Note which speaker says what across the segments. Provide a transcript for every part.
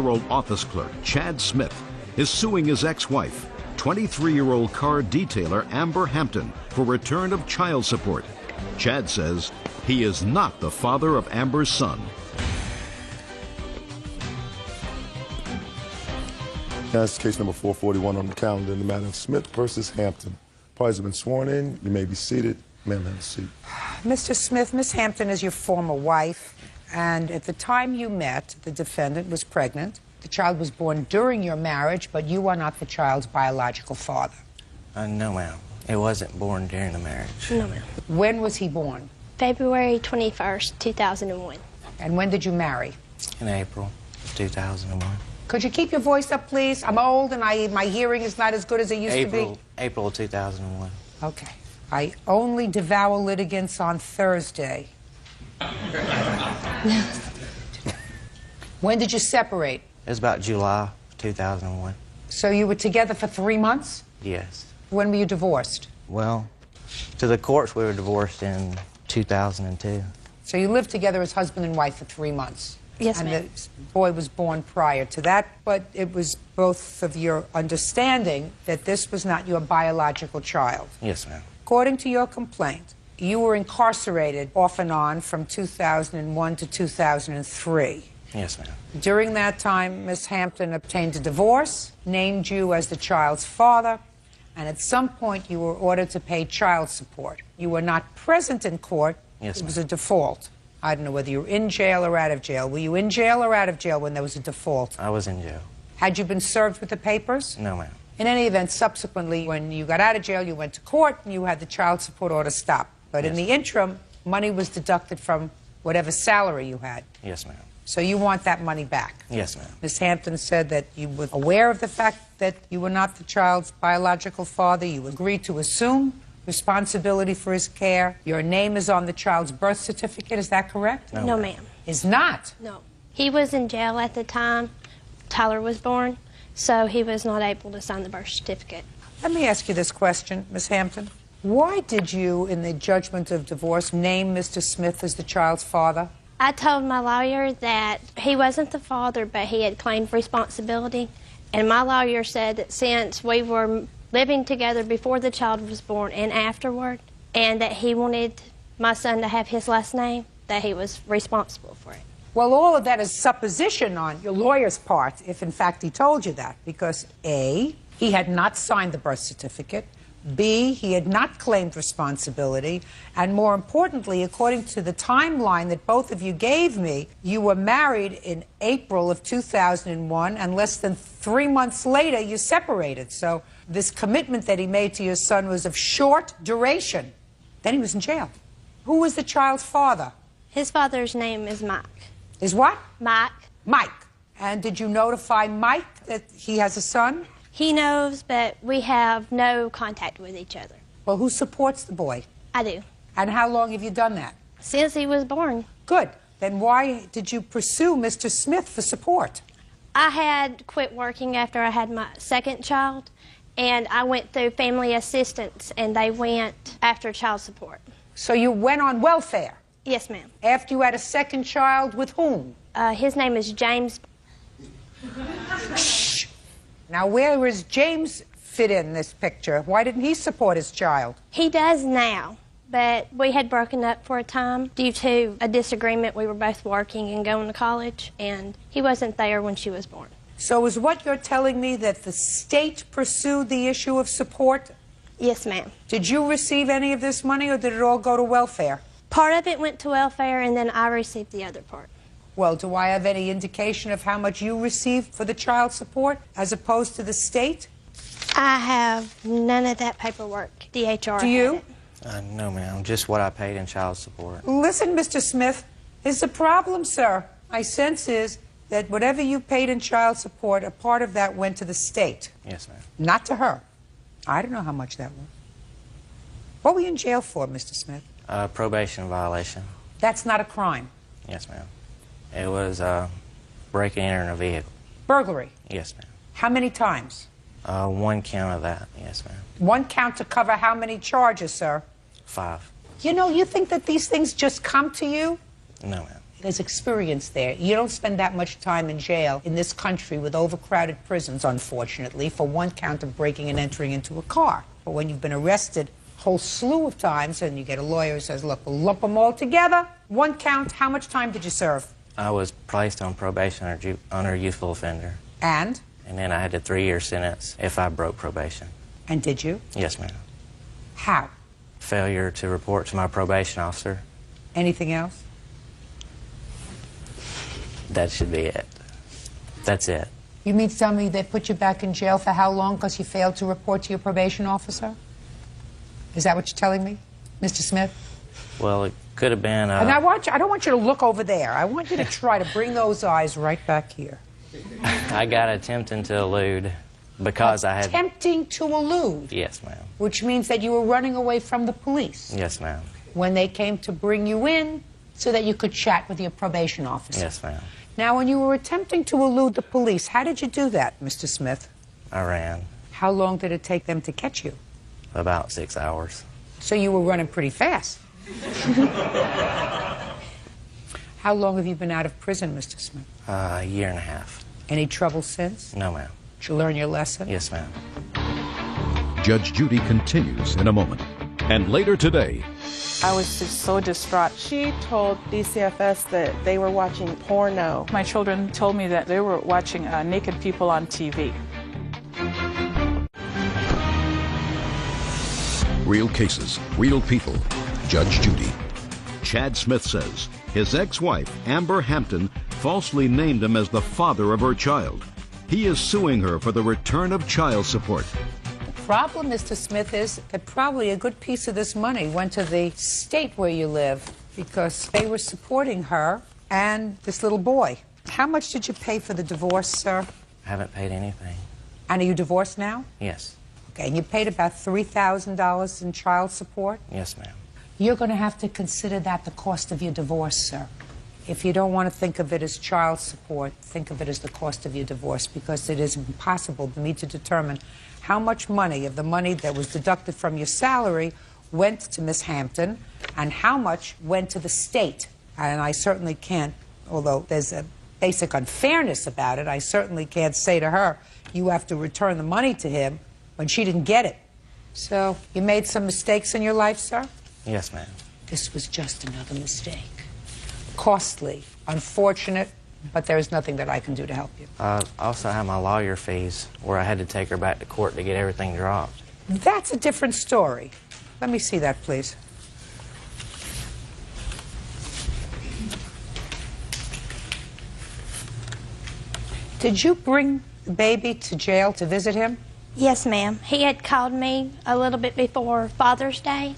Speaker 1: 23-year-old office clerk, Chad Smith, is suing his ex-wife, 23-year-old car detailer Amber Hampton, for return of child support. Chad says he is not the father of Amber's son.
Speaker 2: That's case number 441 on the calendar in the matter of Smith versus Hampton. Parties have been sworn in. You may be seated. Ma'am, have a seat.
Speaker 3: Mr. Smith, Miss Hampton is your former wife, and at the time you met, the defendant was pregnant. The child was born during your marriage, but you are not the child's biological father.
Speaker 4: No, ma'am. It wasn't born during the marriage.
Speaker 5: No, ma'am.
Speaker 3: When was he born?
Speaker 5: February 21st, 2001.
Speaker 3: And when did you marry?
Speaker 4: In April of 2001.
Speaker 3: Could you keep your voice up, please? I'm old and my hearing is not as good as it used to be.
Speaker 4: April of 2001.
Speaker 3: Okay. I only devour litigants on Thursday. When did you separate?
Speaker 4: It was about July of 2001.
Speaker 3: So you were together for 3 months?
Speaker 4: Yes.
Speaker 3: When were you divorced?
Speaker 4: Well, to the courts, we were divorced in 2002.
Speaker 3: So you lived together as husband and wife for 3 months?
Speaker 5: Yes,
Speaker 3: ma'am.
Speaker 5: ma'am.
Speaker 3: The boy was born prior to that, but it was both of your understanding that this was not your biological child.
Speaker 4: Yes, ma'am.
Speaker 3: According to your complaint, you were incarcerated off and on from 2001 to 2003.
Speaker 4: Yes, ma'am.
Speaker 3: During that time, Miss Hampton obtained a divorce, named you as the child's father, and at some point you were ordered to pay child support. You were not present in court.
Speaker 4: Yes,
Speaker 3: it was
Speaker 4: ma'am.
Speaker 3: a default. I don't know whether you were in jail or out of jail. Were you in jail or out of jail when there was a default?
Speaker 4: I was in jail.
Speaker 3: Had you been served with the papers?
Speaker 4: No, ma'am.
Speaker 3: In any event, subsequently, when you got out of jail, you went to court and you had the child support order stopped. But in the interim, money was deducted from whatever salary you had.
Speaker 4: Yes, ma'am.
Speaker 3: So you want that money back?
Speaker 4: Yes, ma'am.
Speaker 3: Ms. Hampton said that you were aware of the fact that you were not the child's biological father. You agreed to assume responsibility for his care. Your name is on the child's birth certificate. Is that correct?
Speaker 5: No, ma'am.
Speaker 3: Is not?
Speaker 5: No. He was in jail at the time Tyler was born, so he was not able to sign the birth certificate.
Speaker 3: Let me ask you this question, Ms. Hampton. Why did you, in the judgment of divorce, name Mr. Smith as the child's father?
Speaker 5: I told my lawyer that he wasn't the father, but he had claimed responsibility. And my lawyer said that since we were living together before the child was born and afterward, and that he wanted my son to have his last name, that he was responsible for it.
Speaker 3: Well, all of that is supposition on your lawyer's part, if in fact he told you that, because A, he had not signed the birth certificate, B, he had not claimed responsibility, and more importantly, according to the timeline that both of you gave me, you were married in April of 2001, and less than 3 months later, you separated. So this commitment that he made to your son was of short duration. Then he was in jail. Who was the child's father?
Speaker 5: His father's name is Mike.
Speaker 3: Is what?
Speaker 5: Mike.
Speaker 3: Mike. And did you notify Mike that he has a son?
Speaker 5: He knows, but we have no contact with each other.
Speaker 3: Well, who supports the boy?
Speaker 5: I do.
Speaker 3: And how long have you done that?
Speaker 5: Since he was born.
Speaker 3: Good. Then why did you pursue Mr. Smith for support?
Speaker 5: I had quit working after I had my second child, and I went through family assistance, and they went after child support.
Speaker 3: So you went on welfare?
Speaker 5: Yes, ma'am.
Speaker 3: After you had a second child with whom?
Speaker 5: His name is James.
Speaker 3: Shh. Now, where does James fit in this picture? Why didn't he support his child?
Speaker 5: He does now, but we had broken up for a time due to a disagreement. We were both working and going to college, and he wasn't there when she was born.
Speaker 3: So is what you're telling me that the state pursued the issue of support?
Speaker 5: Yes, ma'am.
Speaker 3: Did you receive any of this money, or did it all go to welfare?
Speaker 5: Part of it went to welfare, and then I received the other part.
Speaker 3: Well, do I have any indication of how much you received for the child support as opposed to the state?
Speaker 5: I have none of that paperwork. DHR.
Speaker 3: Do you?
Speaker 4: No, ma'am. Just what I paid in child support.
Speaker 3: Listen, Mr. Smith, is the problem, sir. My sense is that whatever you paid in child support, a part of that went to the state.
Speaker 4: Yes, ma'am.
Speaker 3: Not to her. I don't know how much that was. What were you in jail for, Mr. Smith?
Speaker 4: Probation violation.
Speaker 3: That's not a crime.
Speaker 4: Yes, ma'am. It was breaking and entering a vehicle.
Speaker 3: Burglary.
Speaker 4: Yes, ma'am.
Speaker 3: How many times?
Speaker 4: One count of that. Yes, ma'am.
Speaker 3: One count to cover how many charges, sir?
Speaker 4: 5.
Speaker 3: You know, you think that these things just come to you?
Speaker 4: No, ma'am.
Speaker 3: There's experience there. You don't spend that much time in jail in this country with overcrowded prisons, unfortunately, for one count of breaking and entering into a car. But when you've been arrested a whole slew of times and you get a lawyer who says, look, we'll lump them all together, one count, how much time did you serve?
Speaker 4: I was placed on probation under youthful offender.
Speaker 3: And?
Speaker 4: And then I had a 3-year sentence if I broke probation.
Speaker 3: And did you?
Speaker 4: Yes, ma'am.
Speaker 3: How?
Speaker 4: Failure to report to my probation officer.
Speaker 3: Anything else?
Speaker 4: That should be it. That's it.
Speaker 3: You mean to tell me they put you back in jail for how long because you failed to report to your probation officer? Is that what you're telling me, Mr. Smith?
Speaker 4: Well, it could have been...
Speaker 3: And I don't want you to look over there. I want you to try to bring those eyes right back here.
Speaker 4: I got attempting to elude because I had...
Speaker 3: Attempting to elude?
Speaker 4: Yes, ma'am.
Speaker 3: Which means that you were running away from the police?
Speaker 4: Yes, ma'am.
Speaker 3: When they came to bring you in so that you could chat with your probation officer?
Speaker 4: Yes, ma'am.
Speaker 3: Now, when you were attempting to elude the police, how did you do that, Mr. Smith?
Speaker 4: I ran.
Speaker 3: How long did it take them to catch you?
Speaker 4: About 6 hours.
Speaker 3: So you were running pretty fast. How long have you been out of prison, Mr. Smith?
Speaker 4: A year and a half.
Speaker 3: Any trouble since?
Speaker 4: No, ma'am.
Speaker 3: Did you learn your lesson?
Speaker 4: Yes, ma'am.
Speaker 1: Judge Judy continues in a moment. And later today,
Speaker 6: I was just so distraught. She told DCFS that they were watching porno.
Speaker 7: My children told me that they were watching naked people on TV.
Speaker 1: real cases, real people. Judge Judy. Chad Smith says his ex-wife, Amber Hampton, falsely named him as the father of her child. He is suing her for the return of child support.
Speaker 3: Problem, Mr. Smith, is that probably a good piece of this money went to the state where you live because they were supporting her and this little boy. How much did you pay for the divorce, sir?
Speaker 4: I haven't paid anything.
Speaker 3: And are you divorced now?
Speaker 4: Yes.
Speaker 3: Okay, and you paid about $3,000 in child support?
Speaker 4: Yes, ma'am.
Speaker 3: You're going to have to consider that the cost of your divorce, sir. If you don't want to think of it as child support, think of it as the cost of your divorce, because it is impossible for me to determine how much money of the money that was deducted from your salary went to Miss Hampton and how much went to the state. And I certainly can't, although there's a basic unfairness about it, I certainly can't say to her, you have to return the money to him when she didn't get it. So, you made some mistakes in your life, sir?
Speaker 4: Yes, ma'am.
Speaker 3: This was just another mistake. Costly, unfortunate, but there is nothing that I can do to help you.
Speaker 4: I also have my lawyer fees where I had to take her back to court to get everything dropped.
Speaker 3: That's a different story. Let me see that, please. Did you bring the baby to jail to visit him?
Speaker 5: Yes, ma'am. He had called me a little bit before Father's Day,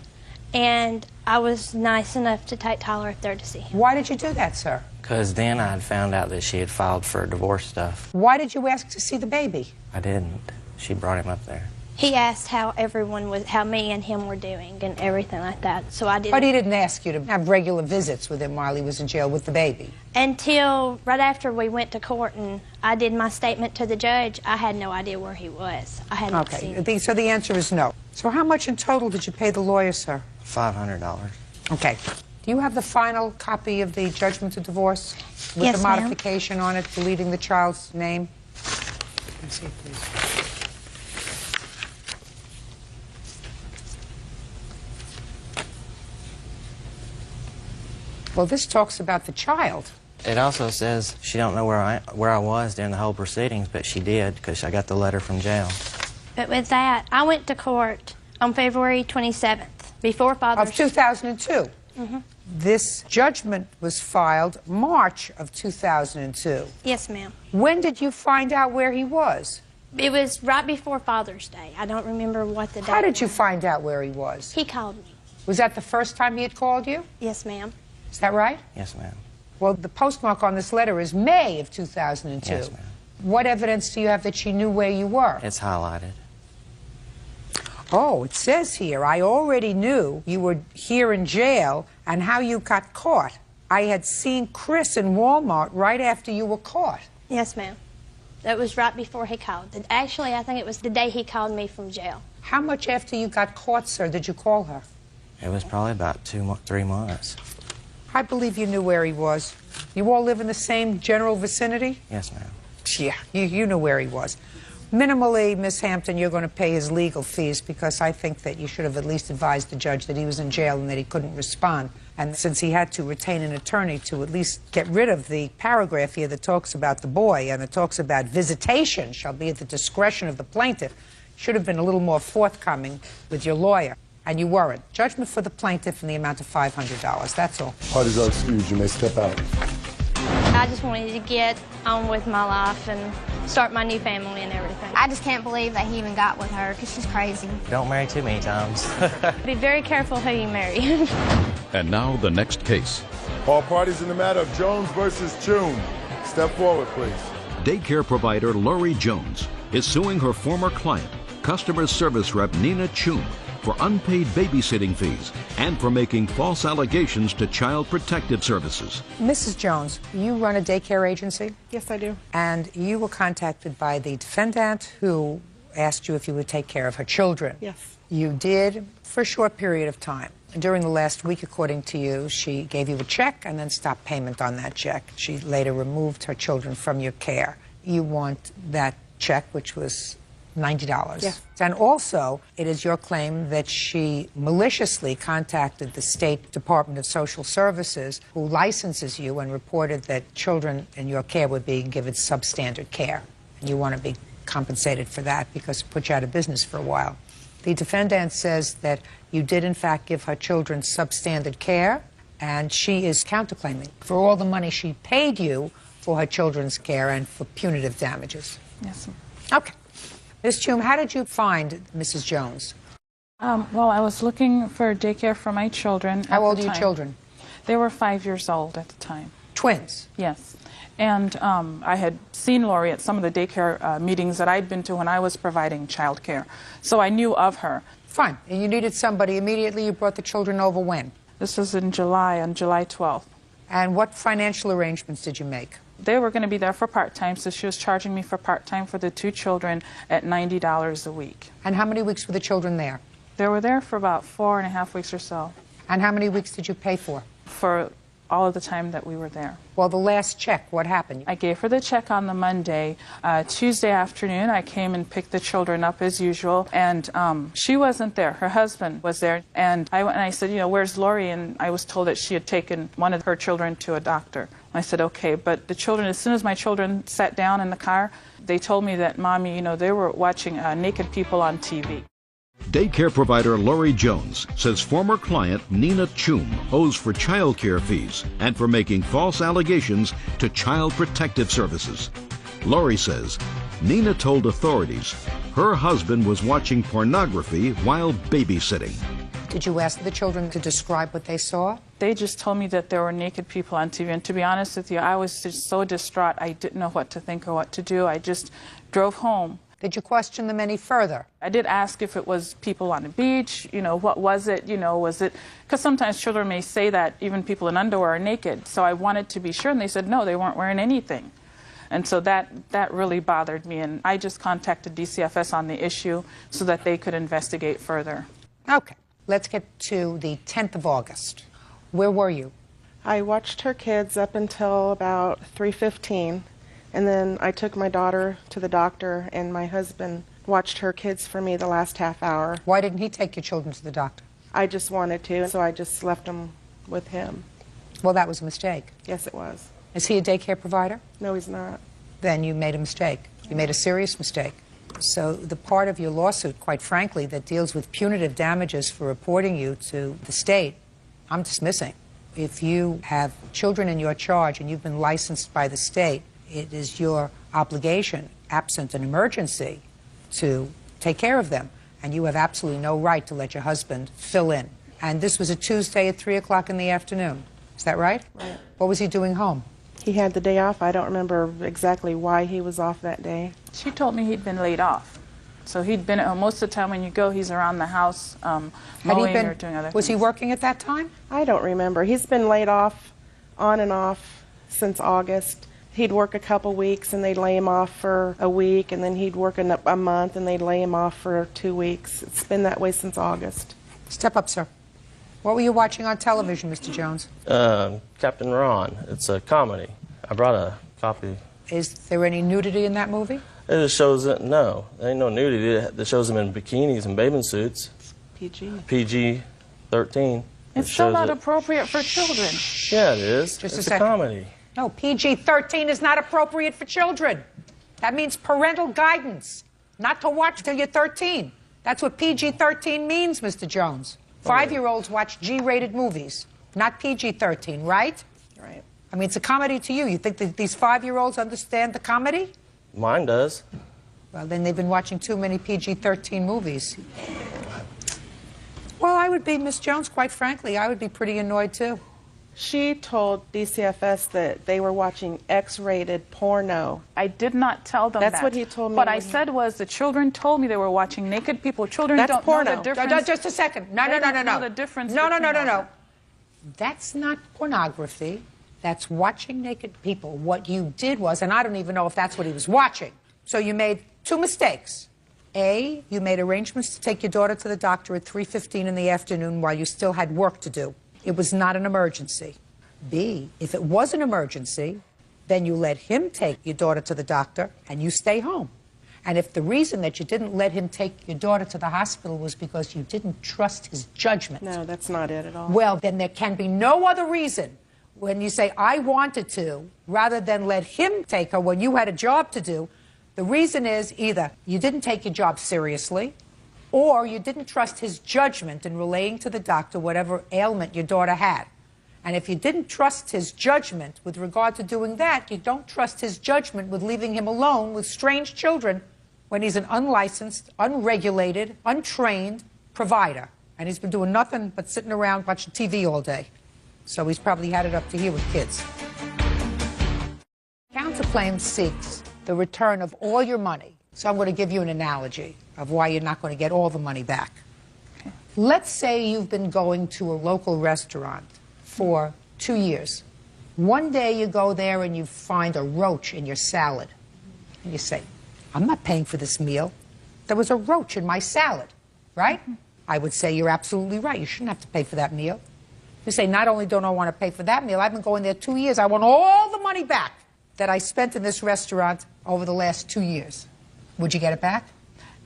Speaker 5: and I was nice enough to take Tyler up there to see him.
Speaker 3: Why did you do that, sir?
Speaker 4: Because then I had found out that she had filed for divorce stuff.
Speaker 3: Why did you ask to see the baby?
Speaker 4: I didn't. She brought him up there.
Speaker 5: He asked how everyone was, how me and him were doing and everything like that, so I didn't.
Speaker 3: But he didn't ask you to have regular visits with him while he was in jail with the baby?
Speaker 5: Until right after we went to court and I did my statement to the judge, I had no idea where he was. I hadn't seen him.
Speaker 3: So the answer is no. So how much in total did you pay the lawyer, sir?
Speaker 4: $500.
Speaker 3: Okay. Do you have the final copy of the judgment of divorce? With
Speaker 5: Yes,
Speaker 3: the
Speaker 5: ma'am.
Speaker 3: modification on it, deleting the child's name? Let's see, please. Well, this talks about the child.
Speaker 4: It also says she don't know where I was during the whole proceedings, but she did because I got the letter from jail.
Speaker 5: But with that, I went to court on February 27th, before Father's
Speaker 3: Of 2002. This judgment was filed March of 2002.
Speaker 5: Yes, ma'am.
Speaker 3: When did you find out where he was?
Speaker 5: It was right before Father's Day. I don't remember what the day
Speaker 3: How did you
Speaker 5: was.
Speaker 3: find out where he was?
Speaker 5: He called me.
Speaker 3: Was that the first time he had called you?
Speaker 5: Yes, ma'am.
Speaker 3: Is that right?
Speaker 4: Yes, ma'am.
Speaker 3: Well, the postmark on this letter is May of 2002.
Speaker 4: Yes, ma'am.
Speaker 3: What evidence do you have that she knew where you were?
Speaker 4: It's highlighted.
Speaker 3: Oh, it says here, I already knew you were here in jail and how you got caught. I had seen Chris in Walmart right after you were caught.
Speaker 5: Yes, ma'am. That was right before he called. Actually, I think it was the day he called me from jail.
Speaker 3: How much after you got caught, sir, did you call her?
Speaker 4: It was probably about 3 months.
Speaker 3: I believe you knew where he was. You all live in the same general vicinity?
Speaker 4: Yes, ma'am.
Speaker 3: Yeah, you knew where he was. Minimally, Miss Hampton, you're going to pay his legal fees because I think that you should have at least advised the judge that he was in jail and that he couldn't respond. And since he had to retain an attorney to at least get rid of the paragraph here that talks about the boy and it talks about visitation shall be at the discretion of the plaintiff, should have been a little more forthcoming with your lawyer. And you weren't. Judgment for the plaintiff in the amount of $500. That's all.
Speaker 2: Parties are excused. You may step out.
Speaker 5: I just wanted to get on with my life and start my new family and everything.
Speaker 8: I just can't believe that he even got with her because she's crazy.
Speaker 4: Don't marry too many times.
Speaker 5: Be very careful who you marry.
Speaker 1: And now the next case.
Speaker 2: All parties in the matter of Jones versus Chun. Step forward, please.
Speaker 1: Daycare provider Lori Jones is suing her former client, customer service rep Nina Chum, for unpaid babysitting fees and for making false allegations to Child Protective Services.
Speaker 3: Mrs. Jones, you run a daycare agency?
Speaker 6: Yes, I do.
Speaker 3: And you were contacted by the defendant who asked you if you would take care of her children.
Speaker 6: Yes.
Speaker 3: You did for a short period of time. During the last week, according to you, she gave you a check and then stopped payment on that check. She later removed her children from your care. You want that check, which was $90.
Speaker 6: Yes.
Speaker 3: And also, it is your claim that she maliciously contacted the State Department of Social Services, who licenses you, and reported that children in your care were being given substandard care. And you want to be compensated for that because it put you out of business for a while. The defendant says that you did, in fact, give her children substandard care, and she is counterclaiming for all the money she paid you for her children's care and for punitive damages.
Speaker 7: Yes, ma'am.
Speaker 3: Okay. Ms. Chum, how did you find Mrs. Jones?
Speaker 7: Well, I was looking for daycare for my children.
Speaker 3: How old are your children?
Speaker 7: They were 5 years old at the time.
Speaker 3: Twins?
Speaker 7: Yes. And I had seen Lori at some of the daycare meetings that I'd been to when I was providing child care. So I knew of her.
Speaker 3: Fine. And you needed somebody immediately. You brought the children over when?
Speaker 7: This was in July, on July 12th.
Speaker 3: And what financial arrangements did you make?
Speaker 7: They were going to be there for part-time, so she was charging me for part-time for the 2 children at $90 a week.
Speaker 3: And how many weeks were the children there?
Speaker 7: They were there for about 4.5 weeks or so.
Speaker 3: And how many weeks did you pay for?
Speaker 7: For all of the time that we were there.
Speaker 3: Well, the last check, what happened?
Speaker 7: I gave her the check on the Monday. Tuesday afternoon, I came and picked the children up as usual, and she wasn't there. Her husband was there, and I went and I said, you know, where's Lori? And I was told that she had taken one of her children to a doctor. I said, okay, but the children, as soon as my children sat down in the car, they told me that, Mommy, you know, they were watching naked people on TV.
Speaker 1: Daycare provider Lori Jones says former client Nina Chum owes for child care fees and for making false allegations to Child Protective Services. Lori says Nina told authorities her husband was watching pornography while babysitting.
Speaker 3: Did you ask the children to describe what they saw?
Speaker 7: They just told me that there were naked people on TV, and to be honest with you, I was just so distraught, I didn't know what to think or what to do. I just drove home.
Speaker 3: Did you question them any further?
Speaker 7: I did ask if it was people on the beach, you know, what was it, you know, was it, because sometimes children may say that even people in underwear are naked, so I wanted to be sure, and they said no, they weren't wearing anything. And so that really bothered me, and I just contacted DCFS on the issue so that they could investigate further.
Speaker 3: Okay, let's get to the 10th of August. Where were you?
Speaker 6: I watched her kids up until about 3:15. And then I took my daughter to the doctor, and my husband watched her kids for me the last half hour.
Speaker 3: Why didn't he take your children to the doctor?
Speaker 6: I just wanted to, so I just left them with him.
Speaker 3: Well, that was a mistake.
Speaker 6: Yes, it was.
Speaker 3: Is he a daycare provider?
Speaker 6: No, he's not.
Speaker 3: Then you made a mistake. You made a serious mistake. So the part of your lawsuit, quite frankly, that deals with punitive damages for reporting you to the state, I'm dismissing. If you have children in your charge and you've been licensed by the state, it is your obligation, absent an emergency, to take care of them. And you have absolutely no right to let your husband fill in. And this was a Tuesday at 3 o'clock in the afternoon. Is that right?
Speaker 6: Right.
Speaker 3: What was he doing home?
Speaker 6: He had the day off. I don't remember exactly why he was off that day.
Speaker 7: She told me he'd been laid off. So he'd been, most of the time when you go, he's around the house mowing or doing other things.
Speaker 3: Was he working at that time?
Speaker 6: I don't remember. He's been laid off on and off since August. He'd work a couple weeks and they'd lay him off for a week, and then he'd work a month and they'd lay him off for 2 weeks. It's been that way since August.
Speaker 3: Step up, sir. What were you watching on television, Mr. Jones?
Speaker 9: Captain Ron. It's a comedy. I brought a copy.
Speaker 3: Is there any nudity in that movie?
Speaker 9: It just shows it. No, there ain't no nudity. It shows them in bikinis and bathing suits.
Speaker 6: PG.
Speaker 9: PG-13.
Speaker 7: It's still not appropriate for children.
Speaker 9: Yeah, it is.
Speaker 3: Just
Speaker 9: it's
Speaker 3: a second.
Speaker 9: comedy.
Speaker 3: No, PG-13 is not appropriate for children. That means parental guidance, not to watch till you're 13. That's what PG-13 means, Mr. Jones. 5-year-olds watch G-rated movies, not PG-13, right?
Speaker 6: Right.
Speaker 3: I mean, it's a comedy to you. You think that these 5-year-olds understand the comedy?
Speaker 9: Mine does.
Speaker 3: Well, then they've been watching too many PG-13 movies. Well, I would be, Miss Jones, quite frankly, I would be pretty annoyed, too.
Speaker 6: She told DCFS that they were watching X-rated porno.
Speaker 7: I did not tell them that.
Speaker 6: That's what he told me.
Speaker 7: What I said was the children told me they were watching naked people. Children
Speaker 6: That's
Speaker 7: don't
Speaker 6: porno.
Speaker 7: know the difference.
Speaker 3: Just a second. No.
Speaker 7: They don't know the difference
Speaker 3: No.
Speaker 7: between all that.
Speaker 3: That's not pornography. That's watching naked people. What you did was, and I don't even know if that's what he was watching. So you made two mistakes. A, you made arrangements to take your daughter to the doctor at 3:15 in the afternoon while you still had work to do. It was not an emergency. B, if it was an emergency, then you let him take your daughter to the doctor and you stay home. And if the reason that you didn't let him take your daughter to the hospital was because you didn't trust his judgment.
Speaker 6: No, that's not it at all.
Speaker 3: Well, then there can be no other reason when you say, I wanted to, rather than let him take her when you had a job to do. The reason is either you didn't take your job seriously, or you didn't trust his judgment in relaying to the doctor whatever ailment your daughter had. And if you didn't trust his judgment with regard to doing that, you don't trust his judgment with leaving him alone with strange children when he's an unlicensed, unregulated, untrained provider. And he's been doing nothing but sitting around watching TV all day. So he's probably had it up to here with kids. Counterclaim seeks the return of all your money. So I'm going to give you an analogy of why you're not going to get all the money back. Okay. Let's say you've been going to a local restaurant for 2 years. One day you go there and you find a roach in your salad. And you say, I'm not paying for this meal. There was a roach in my salad, right? I would say you're absolutely right. You shouldn't have to pay for that meal. You say, not only don't I want to pay for that meal, I've been going there 2 years. I want all the money back that I spent in this restaurant over the last 2 years. Would you get it back?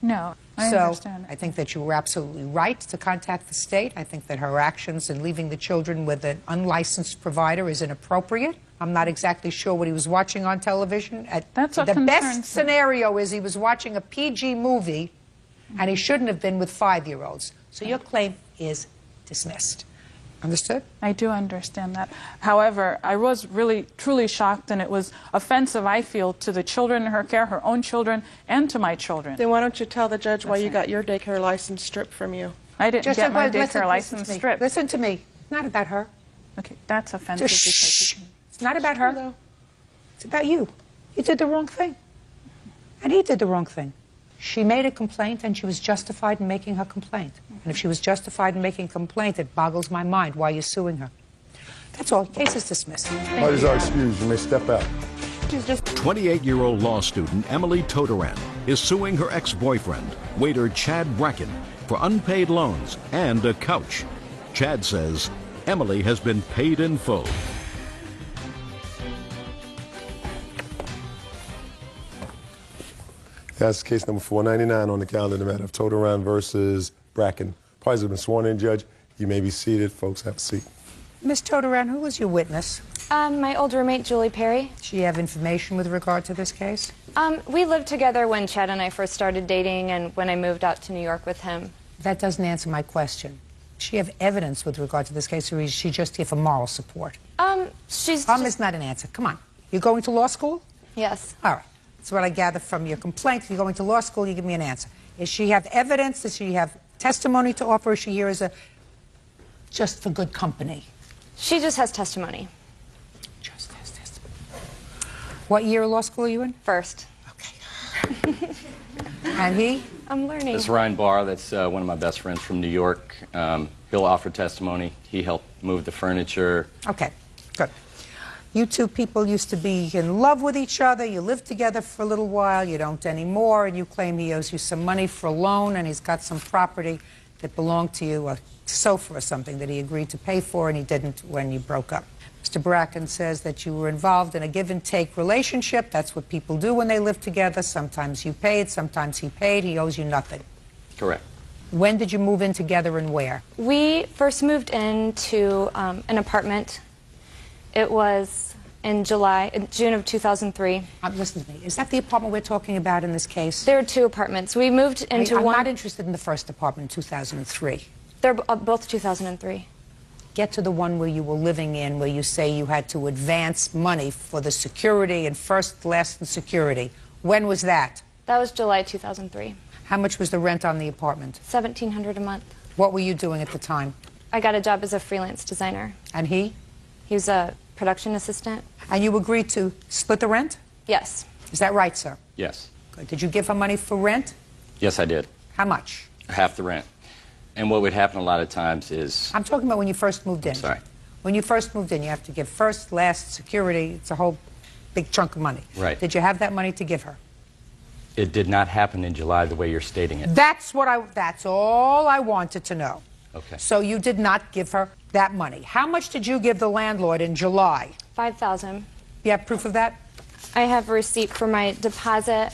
Speaker 7: No, I understand.
Speaker 3: I think that you were absolutely right to contact the state. I think that her actions in leaving the children with an unlicensed provider is inappropriate. I'm not exactly sure what he was watching on television.
Speaker 7: That's a
Speaker 3: the
Speaker 7: concern.
Speaker 3: best scenario is he was watching a PG movie, and he shouldn't have been with 5-year-olds. So your claim is dismissed. Understood?
Speaker 7: I do understand that. However, I was really, truly shocked, and it was offensive, I feel, to the children in her care, her own children, and to my children.
Speaker 6: Then why don't you tell the judge why you got your daycare license stripped from you?
Speaker 7: I didn't get my daycare license stripped.
Speaker 3: Listen to me. It's not about her.
Speaker 7: Okay, that's offensive.
Speaker 3: Shh. It's not about her. It's about you. You did the wrong thing. And he did the wrong thing. She made a complaint, and she was justified in making her complaint. And if she was justified in making a complaint, it boggles my mind why you're suing her. That's all. Case is dismissed.
Speaker 2: Parties are excused. You may step out.
Speaker 1: 28-year-old law student Emily Todoran is suing her ex-boyfriend, waiter Chad Bracken, for unpaid loans and a couch. Chad says Emily has been paid in full.
Speaker 2: That's case number 499 on the calendar, the matter of Todoran versus Bracken. Parties have been sworn in, Judge. You may be seated. Folks, have a seat.
Speaker 3: Ms. Todoran, who was your witness?
Speaker 10: My old roommate, Julie Perry.
Speaker 3: Does she have information with regard to this case?
Speaker 10: We lived together when Chad and I first started dating and when I moved out to New York with him.
Speaker 3: That doesn't answer my question. Does she have evidence with regard to this case, or is she just here for moral support?
Speaker 10: She's
Speaker 3: is not an answer. Come on. You're going to law school?
Speaker 10: Yes.
Speaker 3: All right. That's what I gather from your complaint. If you're going to law school, you give me an answer. Does she have evidence? Does she have testimony to offer? Or is she here as a just for good company?
Speaker 10: She just has testimony.
Speaker 3: Just has testimony. What year of law school are you in?
Speaker 10: First.
Speaker 3: Okay. And he?
Speaker 10: I'm learning.
Speaker 11: This is Ryan Barr. That's one of my best friends from New York. He'll offer testimony. He helped move the furniture.
Speaker 3: Okay, good. You two people used to be in love with each other. You lived together for a little while. You don't anymore, and you claim he owes you some money for a loan, and he's got some property that belonged to you, a sofa or something that he agreed to pay for and he didn't when you broke up. Mr. Bracken says that you were involved in a give-and-take relationship. That's what people do when they live together. Sometimes you paid, sometimes he paid. He owes you nothing.
Speaker 11: Correct.
Speaker 3: When did you move in together and where?
Speaker 10: We first moved into an apartment. It was in June of 2003.
Speaker 3: Listen to me. Is that the apartment we're talking about in this case?
Speaker 10: There were two apartments. We moved into
Speaker 3: I'm
Speaker 10: one.
Speaker 3: not interested in the first apartment in 2003.
Speaker 10: They're both 2003.
Speaker 3: Get to the one where you were living in, where you say you had to advance money for the security and first, last, and security. When was that?
Speaker 10: That was July 2003.
Speaker 3: How much was the rent on the apartment?
Speaker 10: $1,700 a month.
Speaker 3: What were you doing at the time?
Speaker 10: I got a job as a freelance designer.
Speaker 3: And he?
Speaker 10: He was a production assistant.
Speaker 3: And you agreed to split the rent?
Speaker 10: Yes.
Speaker 3: Is that right, sir?
Speaker 11: Yes.
Speaker 3: Good. Did you give her money for rent?
Speaker 11: Yes, I did.
Speaker 3: How much?
Speaker 11: Half the rent. And what would happen a lot of times is...
Speaker 3: I'm talking about when you first moved in.
Speaker 11: Sorry.
Speaker 3: When you first moved in, you have to give first, last, security. It's a whole big chunk of money.
Speaker 11: Right.
Speaker 3: Did you have that money to give her?
Speaker 11: It did not happen in July the way you're stating it.
Speaker 3: That's all I wanted to know.
Speaker 11: Okay.
Speaker 3: So you did not give her that money. How much did you give the landlord in July?
Speaker 10: $5,000.
Speaker 3: You have proof of that?
Speaker 10: I have a receipt for my deposit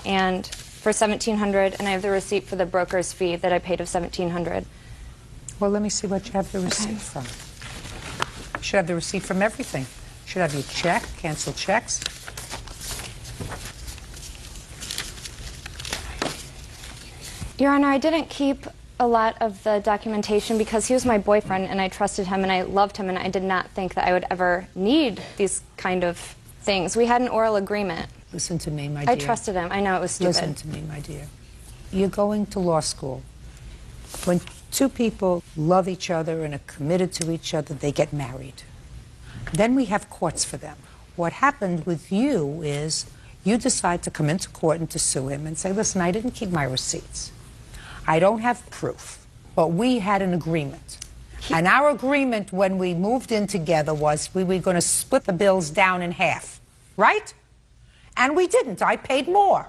Speaker 10: and for $1,700, and I have the receipt for the broker's fee that I paid of $1,700.
Speaker 3: Well, let me see what you have the receipt from. You should have the receipt from everything. You should have your check, cancel checks.
Speaker 10: Your Honor, I didn't keep a lot of the documentation because he was my boyfriend and I trusted him and I loved him and I did not think that I would ever need these kind of things. We had an oral agreement.
Speaker 3: Listen to me, my dear.
Speaker 10: I trusted him. I know it was stupid.
Speaker 3: Listen to me, my dear. You're going to law school. When two people love each other and are committed to each other, they get married. Then we have courts for them. What happened with you is you decide to come into court and to sue him and say, listen, I didn't keep my receipts. I don't have proof, but we had an agreement. And our agreement when we moved in together was we were going to split the bills down in half, right? And we didn't. I paid more.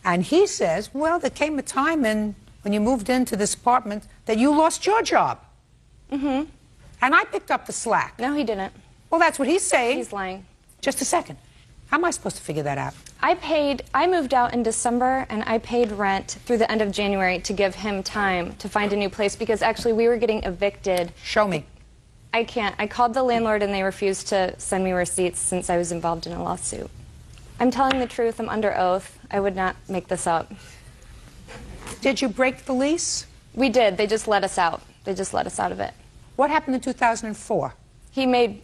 Speaker 3: And he says, well, there came a time when you moved into this apartment that you lost your job.
Speaker 10: Mm-hmm.
Speaker 3: And I picked up the slack.
Speaker 10: No, he didn't.
Speaker 3: Well, that's what he's saying.
Speaker 10: He's lying.
Speaker 3: Just a second. How am I supposed to figure that out?
Speaker 10: I moved out in December and I paid rent through the end of January to give him time to find a new place because actually we were getting evicted.
Speaker 3: Show me.
Speaker 10: I can't. I called the landlord and they refused to send me receipts since I was involved in a lawsuit. I'm telling the truth. I'm under oath. I would not make this up.
Speaker 3: Did you break the lease?
Speaker 10: We did. They just let us out. They just let us out of it.
Speaker 3: What happened in 2004?
Speaker 10: He made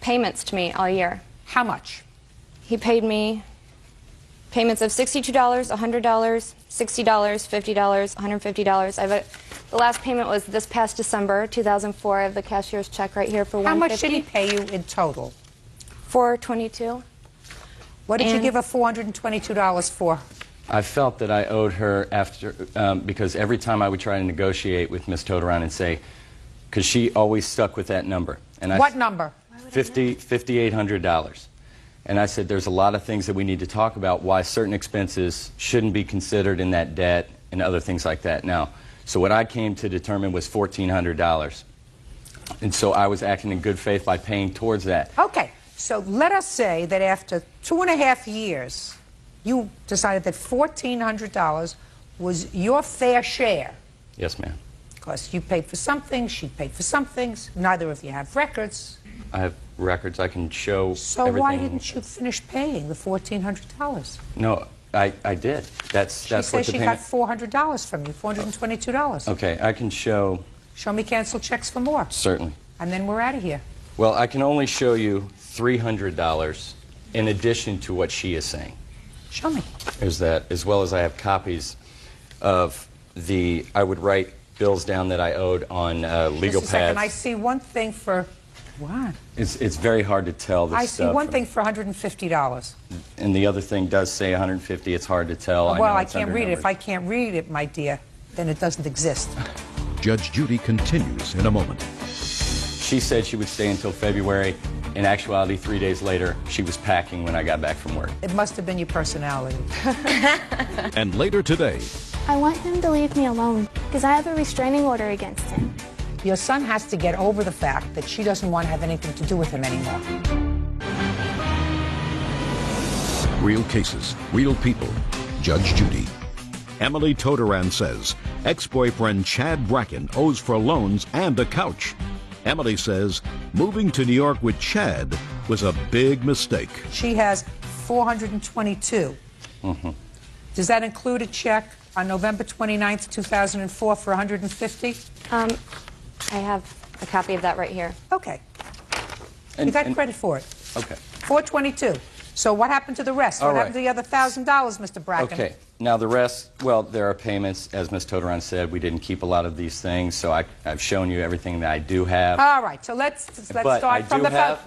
Speaker 10: payments to me all year.
Speaker 3: How much?
Speaker 10: He paid me payments of $62, $100, $60, $50, $150. The last payment was this past December, 2004. I have the cashier's check right here for $150.
Speaker 3: How much did he pay you in total?
Speaker 10: $422.
Speaker 3: What did you give her $422 for?
Speaker 11: I felt that I owed her after, because every time I would try to negotiate with Ms. Toderon and say, because she always stuck with that number. And
Speaker 3: what number?
Speaker 11: $5,800. And I said, there's a lot of things that we need to talk about, why certain expenses shouldn't be considered in that debt and other things like that. Now, so what I came to determine was $1,400. And so I was acting in good faith by paying towards that.
Speaker 3: Okay, so let us say that after 2.5 years, you decided that $1,400 was your fair share.
Speaker 11: Yes, ma'am.
Speaker 3: Because you paid for some things, she paid for some things. Neither of you have records.
Speaker 11: I have records. I can show
Speaker 3: So
Speaker 11: everything.
Speaker 3: why didn't you finish paying the $1,400?
Speaker 11: No, I did. That's
Speaker 3: she
Speaker 11: what
Speaker 3: says
Speaker 11: the
Speaker 3: she
Speaker 11: payment...
Speaker 3: got $400 from you, $422.
Speaker 11: Okay, I can show...
Speaker 3: Show me cancel checks for more.
Speaker 11: Certainly.
Speaker 3: And then we're out of here.
Speaker 11: Well, I can only show you $300 in addition to what she is saying.
Speaker 3: Show me.
Speaker 11: Is that, as well as I have copies of the... I would write bills down that I owed on legal
Speaker 3: Just a
Speaker 11: pads.
Speaker 3: second. I see one thing for... What?
Speaker 11: It's very hard to tell this
Speaker 3: I see
Speaker 11: stuff
Speaker 3: one thing for $150.
Speaker 11: And the other thing does say $150. It's hard to tell.
Speaker 3: Well, I can't read it. If I can't read it, my dear, then it doesn't exist.
Speaker 1: Judge Judy continues in a moment.
Speaker 11: She said she would stay until February. In actuality, 3 days later, she was packing when I got back from work.
Speaker 3: It must have been your personality.
Speaker 1: And later today,
Speaker 12: I want him to leave me alone because I have a restraining order against him.
Speaker 3: Your son has to get over the fact that she doesn't want to have anything to do with him anymore.
Speaker 1: Real cases, real people. Judge Judy. Emily Todoran says ex-boyfriend Chad Bracken owes for loans and a couch. Emily says moving to New York with Chad was a big mistake.
Speaker 3: She has 422. Does that include a check on November 29th, 2004 for 150?
Speaker 10: I have a copy of that right here.
Speaker 3: Okay. You got credit for it.
Speaker 11: Okay.
Speaker 3: 422. So what happened to the rest? What happened to the other $1,000, Mr. Bracken?
Speaker 11: Okay. Now the rest, well, there are payments. As Ms. Todoran said, we didn't keep a lot of these things, so I've shown you everything that I do have.
Speaker 3: All right. So let's start from the...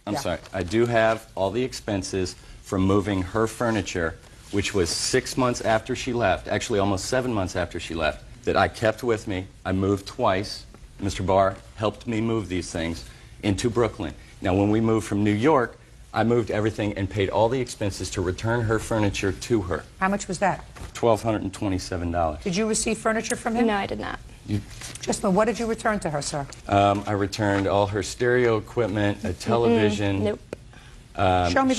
Speaker 11: I'm sorry. I do have all the expenses from moving her furniture, which was 6 months after she left, actually almost 7 months after she left, that I kept with me. I moved twice. Mr. Barr helped me move these things into Brooklyn. Now, when we moved from New York, I moved everything and paid all the expenses to return her furniture to her.
Speaker 3: How much was that?
Speaker 11: $1,227.
Speaker 3: Did you receive furniture from him?
Speaker 10: No, I did not.
Speaker 3: Just what did you return to her, sir?
Speaker 11: I returned all her stereo equipment, a television.
Speaker 10: Nope.
Speaker 3: Show me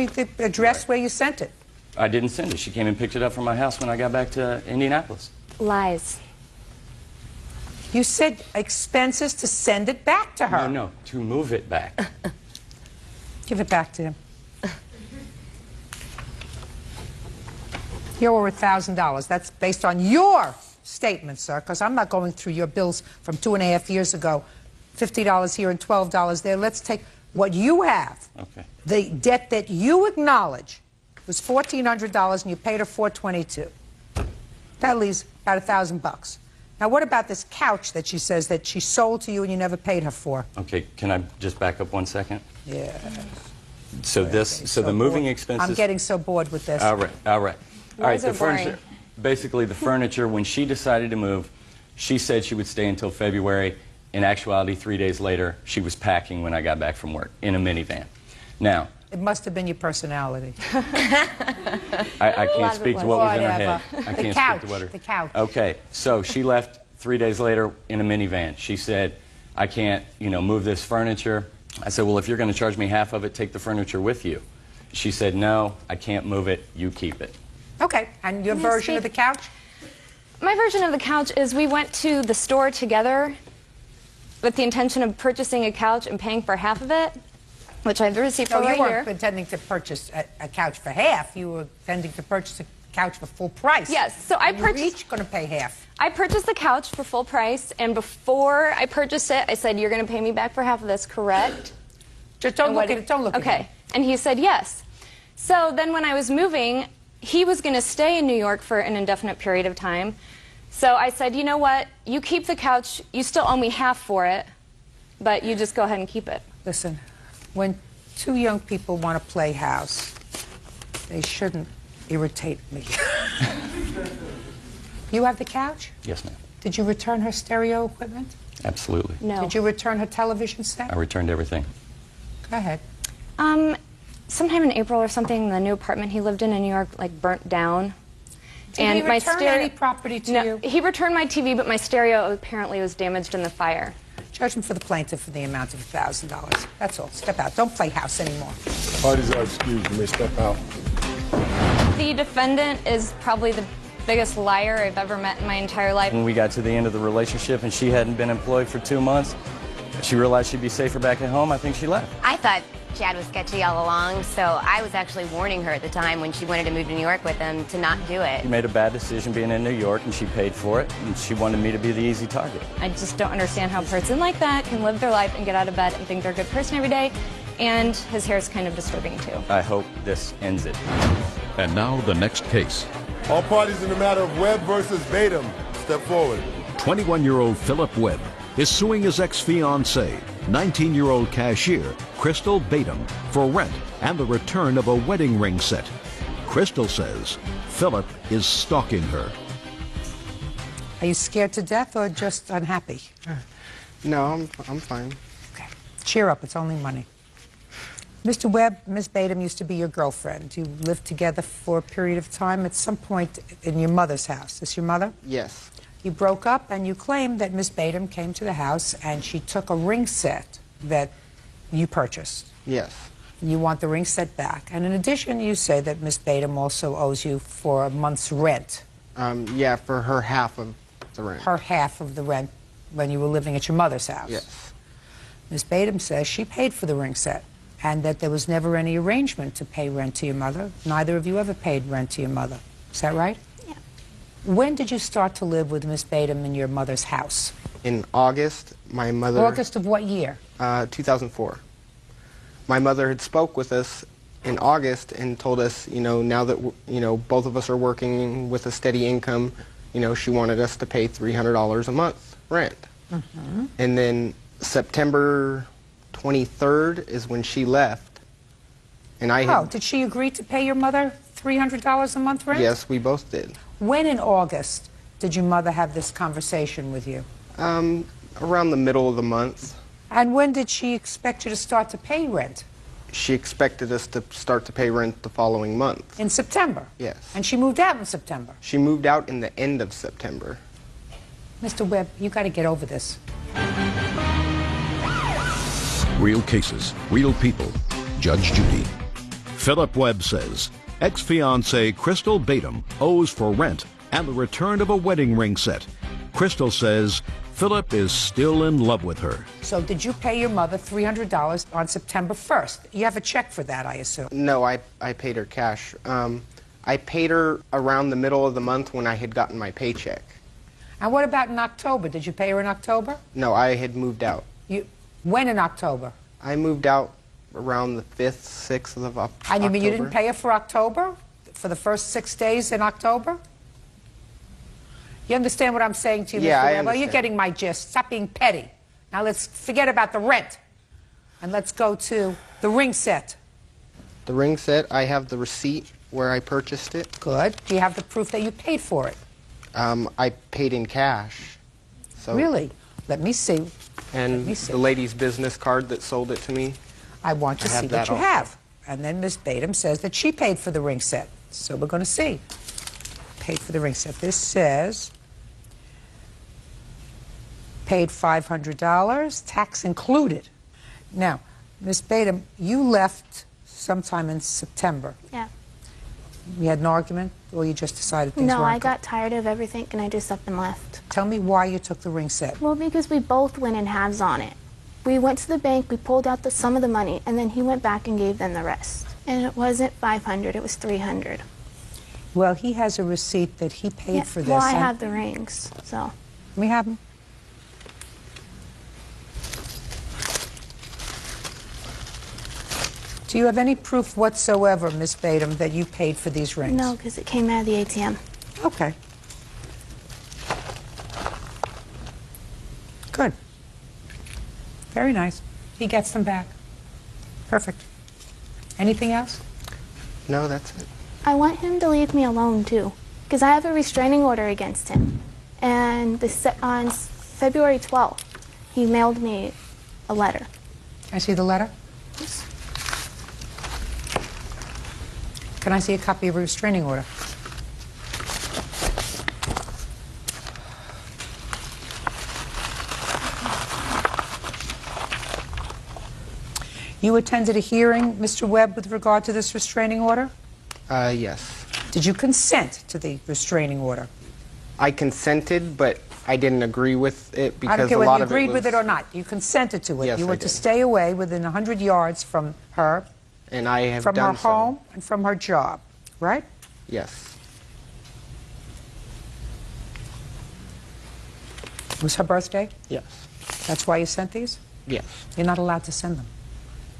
Speaker 3: the address where you sent it.
Speaker 11: I didn't send it. She came and picked it up from my house when I got back to Indianapolis.
Speaker 10: Lies.
Speaker 3: You said expenses to send it back to her.
Speaker 11: No, to move it back.
Speaker 3: Give it back to him. You're over $1,000. That's based on your statement, sir, because I'm not going through your bills from 2.5 years ago. $50 here and $12 there. Let's take what you have.
Speaker 11: Okay.
Speaker 3: The debt that you acknowledge was $1,400 and you paid her $422. That leaves about $1,000. Now, what about this couch that she says that she sold to you and you never paid her for?
Speaker 11: Okay, can I just back up 1 second?
Speaker 3: Yeah.
Speaker 11: So the moving expenses...
Speaker 3: I'm getting so bored with this.
Speaker 11: All right. The furniture, basically the furniture, when she decided to move, she said she would stay until February. In actuality, 3 days later, she was packing when I got back from work in a minivan. Now...
Speaker 3: It must have been your personality.
Speaker 11: I can't speak to what was in her head. I can't speak to what her...
Speaker 3: The couch.
Speaker 11: Okay, so she left 3 days later in a minivan. She said, I can't, move this furniture. I said, well, if you're going to charge me half of it, take the furniture with you. She said, no, I can't move it. You keep it.
Speaker 3: Okay, and your version of the couch?
Speaker 10: My version of the couch is we went to the store together with the intention of purchasing a couch and paying for half of it, which I have the receipt for right here.
Speaker 3: No, you weren't intending to purchase a couch for half. You were intending to purchase a couch for full price.
Speaker 10: Yes, so I purchased...
Speaker 3: You were each going to pay half.
Speaker 10: I purchased the couch for full price, and before I purchased it, I said, you're going to pay me back for half of this, correct?
Speaker 3: Just don't look at it. Don't look at it.
Speaker 10: Okay, and he said yes. So then when I was moving, he was going to stay in New York for an indefinite period of time. So I said, you know what? You keep the couch. You still owe me half for it, but you just go ahead and keep it.
Speaker 3: Listen, when two young people want to play house, they shouldn't irritate me. You have the couch?
Speaker 11: Yes, ma'am.
Speaker 3: Did you return her stereo equipment?
Speaker 11: Absolutely.
Speaker 10: No.
Speaker 3: Did you return her television set?
Speaker 11: I returned everything.
Speaker 3: Go ahead.
Speaker 10: Sometime in April or something, the new apartment he lived in New York, burnt down.
Speaker 3: Did he return any property to you?
Speaker 10: He returned my TV, but my stereo apparently was damaged in the fire.
Speaker 3: Judgment for the plaintiff for the amount of $1,000. That's all. Step out. Don't play house anymore.
Speaker 2: Parties are excused. You may step out.
Speaker 10: The defendant is probably the biggest liar I've ever met in my entire life.
Speaker 11: When we got to the end of the relationship and she hadn't been employed for 2 months, she realized she'd be safer back at home. I think she left.
Speaker 13: I thought Chad was sketchy all along, so I was actually warning her at the time when she wanted to move to New York with him to not do it.
Speaker 11: She made a bad decision being in New York, and she paid for it, and she wanted me to be the easy target.
Speaker 10: I just don't understand how a person like that can live their life and get out of bed and think they're a good person every day, and his hair is kind of disturbing, too.
Speaker 11: I hope this ends it.
Speaker 1: And now the next case.
Speaker 2: All parties in the matter of Webb versus Batum, step forward.
Speaker 1: 21-year-old Philip Webb is suing his ex-fiancée, 19-year-old cashier Crystal Batum, for rent and the return of a wedding ring set. Crystal says Philip is stalking her.
Speaker 3: Are you scared to death or just unhappy?
Speaker 14: No, I'm fine.
Speaker 3: Okay. Cheer up. It's only money. Mr. Webb, Ms. Badum used to be your girlfriend. You lived together for a period of time at some point in your mother's house. Is this your mother?
Speaker 14: Yes.
Speaker 3: You broke up and you claimed that Ms. Badum came to the house and she took a ring set that you purchased.
Speaker 14: Yes.
Speaker 3: You want the ring set back. And in addition, you say that Ms. Badum also owes you for a month's rent.
Speaker 14: Yeah, for her half of the rent.
Speaker 3: Her half of the rent when you were living at your mother's house.
Speaker 14: Yes.
Speaker 3: Ms. Badum says she paid for the ring set and that there was never any arrangement to pay rent to your mother. Neither of you ever paid rent to your mother. Is that right?
Speaker 12: Yeah.
Speaker 3: When did you start to live with Ms. Badum in your mother's house?
Speaker 14: In August, my mother...
Speaker 3: August of what year?
Speaker 14: 2004. My mother had spoke with us in August and told us, now that, both of us are working with a steady income, she wanted us to pay $300 a month rent.
Speaker 3: Mm-hmm.
Speaker 14: And then September 23rd is when she left. And I had...
Speaker 3: did she agree to pay your mother $300 a month rent?
Speaker 14: Yes, we both did.
Speaker 3: When in August did your mother have this conversation with you?
Speaker 14: Around the middle of the month.
Speaker 3: And when did she expect you to start to pay rent?
Speaker 14: She expected us to start to pay rent the following month.
Speaker 3: In September?
Speaker 14: Yes.
Speaker 3: And she moved out in September?
Speaker 14: She moved out in the end of September.
Speaker 3: Mr. Webb, you got to get over this.
Speaker 1: Real cases, real people. Judge Judy. Philip Webb says ex-fiancée Crystal Badum owes for rent and the return of a wedding ring set. Crystal says Philip is still in love with her.
Speaker 3: So did you pay your mother $300 on September 1st? You have a check for that, I assume.
Speaker 14: No, I paid her cash. I paid her around the middle of the month when I had gotten my paycheck.
Speaker 3: And what about in October? Did you pay her in October?
Speaker 14: No, I had moved out.
Speaker 3: When in October?
Speaker 14: I moved out around the 5th, 6th of October.
Speaker 3: And you mean you didn't pay her for October? For the first 6 days in October? You understand what I'm saying to you,
Speaker 14: Yeah,
Speaker 3: Mr.
Speaker 14: I
Speaker 3: Webb? Oh, you're
Speaker 14: understand.
Speaker 3: getting my gist. Stop being petty. Now let's forget about the rent. And let's go to the ring set.
Speaker 14: The ring set, I have the receipt where I purchased it.
Speaker 3: Good. Do you have the proof that you paid for it?
Speaker 14: I paid in cash. So,
Speaker 3: Really? Let me see.
Speaker 14: And the lady's business card that sold it to me.
Speaker 3: I want to
Speaker 14: I have
Speaker 3: see what
Speaker 14: that
Speaker 3: you
Speaker 14: also.
Speaker 3: have. And then Ms. Badum says that she paid for the ring set. So we're going to see. Paid for the ring set. This says paid $500, tax included. Now, Ms. Badum, you left sometime in September.
Speaker 12: Yeah.
Speaker 3: You had an argument, or you just decided things
Speaker 12: No,
Speaker 3: weren't
Speaker 12: I got tired of everything and I just up and left.
Speaker 3: Tell me why you took the ring set.
Speaker 12: Well, because we both went in halves on it. We went to the bank, we pulled out some of the money, and then he went back and gave them the rest. And it wasn't $500, it was $300.
Speaker 3: Well, he has a receipt that he paid for this.
Speaker 12: Well, I
Speaker 3: and-
Speaker 12: have the rings, so.
Speaker 3: We have them. Do you have any proof whatsoever, Ms. Badum, that you paid for these rings?
Speaker 12: No, because it came out of the ATM.
Speaker 3: Okay. Good. Very nice. He gets them back. Perfect. Anything else?
Speaker 14: No, that's it.
Speaker 12: I want him to leave me alone, too, because I have a restraining order against him. And on February 12th, he mailed me a letter.
Speaker 3: Can I see the letter? Can I see a copy of a restraining order? You attended a hearing, Mr. Webb, with regard to this restraining order?
Speaker 14: Yes.
Speaker 3: Did you consent to the restraining order?
Speaker 14: I consented, but I didn't agree with it because
Speaker 3: I don't care
Speaker 14: a
Speaker 3: whether
Speaker 14: lot
Speaker 3: you
Speaker 14: of
Speaker 3: agreed
Speaker 14: it
Speaker 3: with
Speaker 14: was,
Speaker 3: it or not. You consented to it.
Speaker 14: Yes,
Speaker 3: you were
Speaker 14: I
Speaker 3: to
Speaker 14: did.
Speaker 3: stay away within 100 yards from her,
Speaker 14: and I have
Speaker 3: from her
Speaker 14: done so.
Speaker 3: home, and from her job, right?
Speaker 14: Yes.
Speaker 3: It was her birthday?
Speaker 14: Yes.
Speaker 3: That's why you sent these?
Speaker 14: Yes.
Speaker 3: You're not allowed to send them.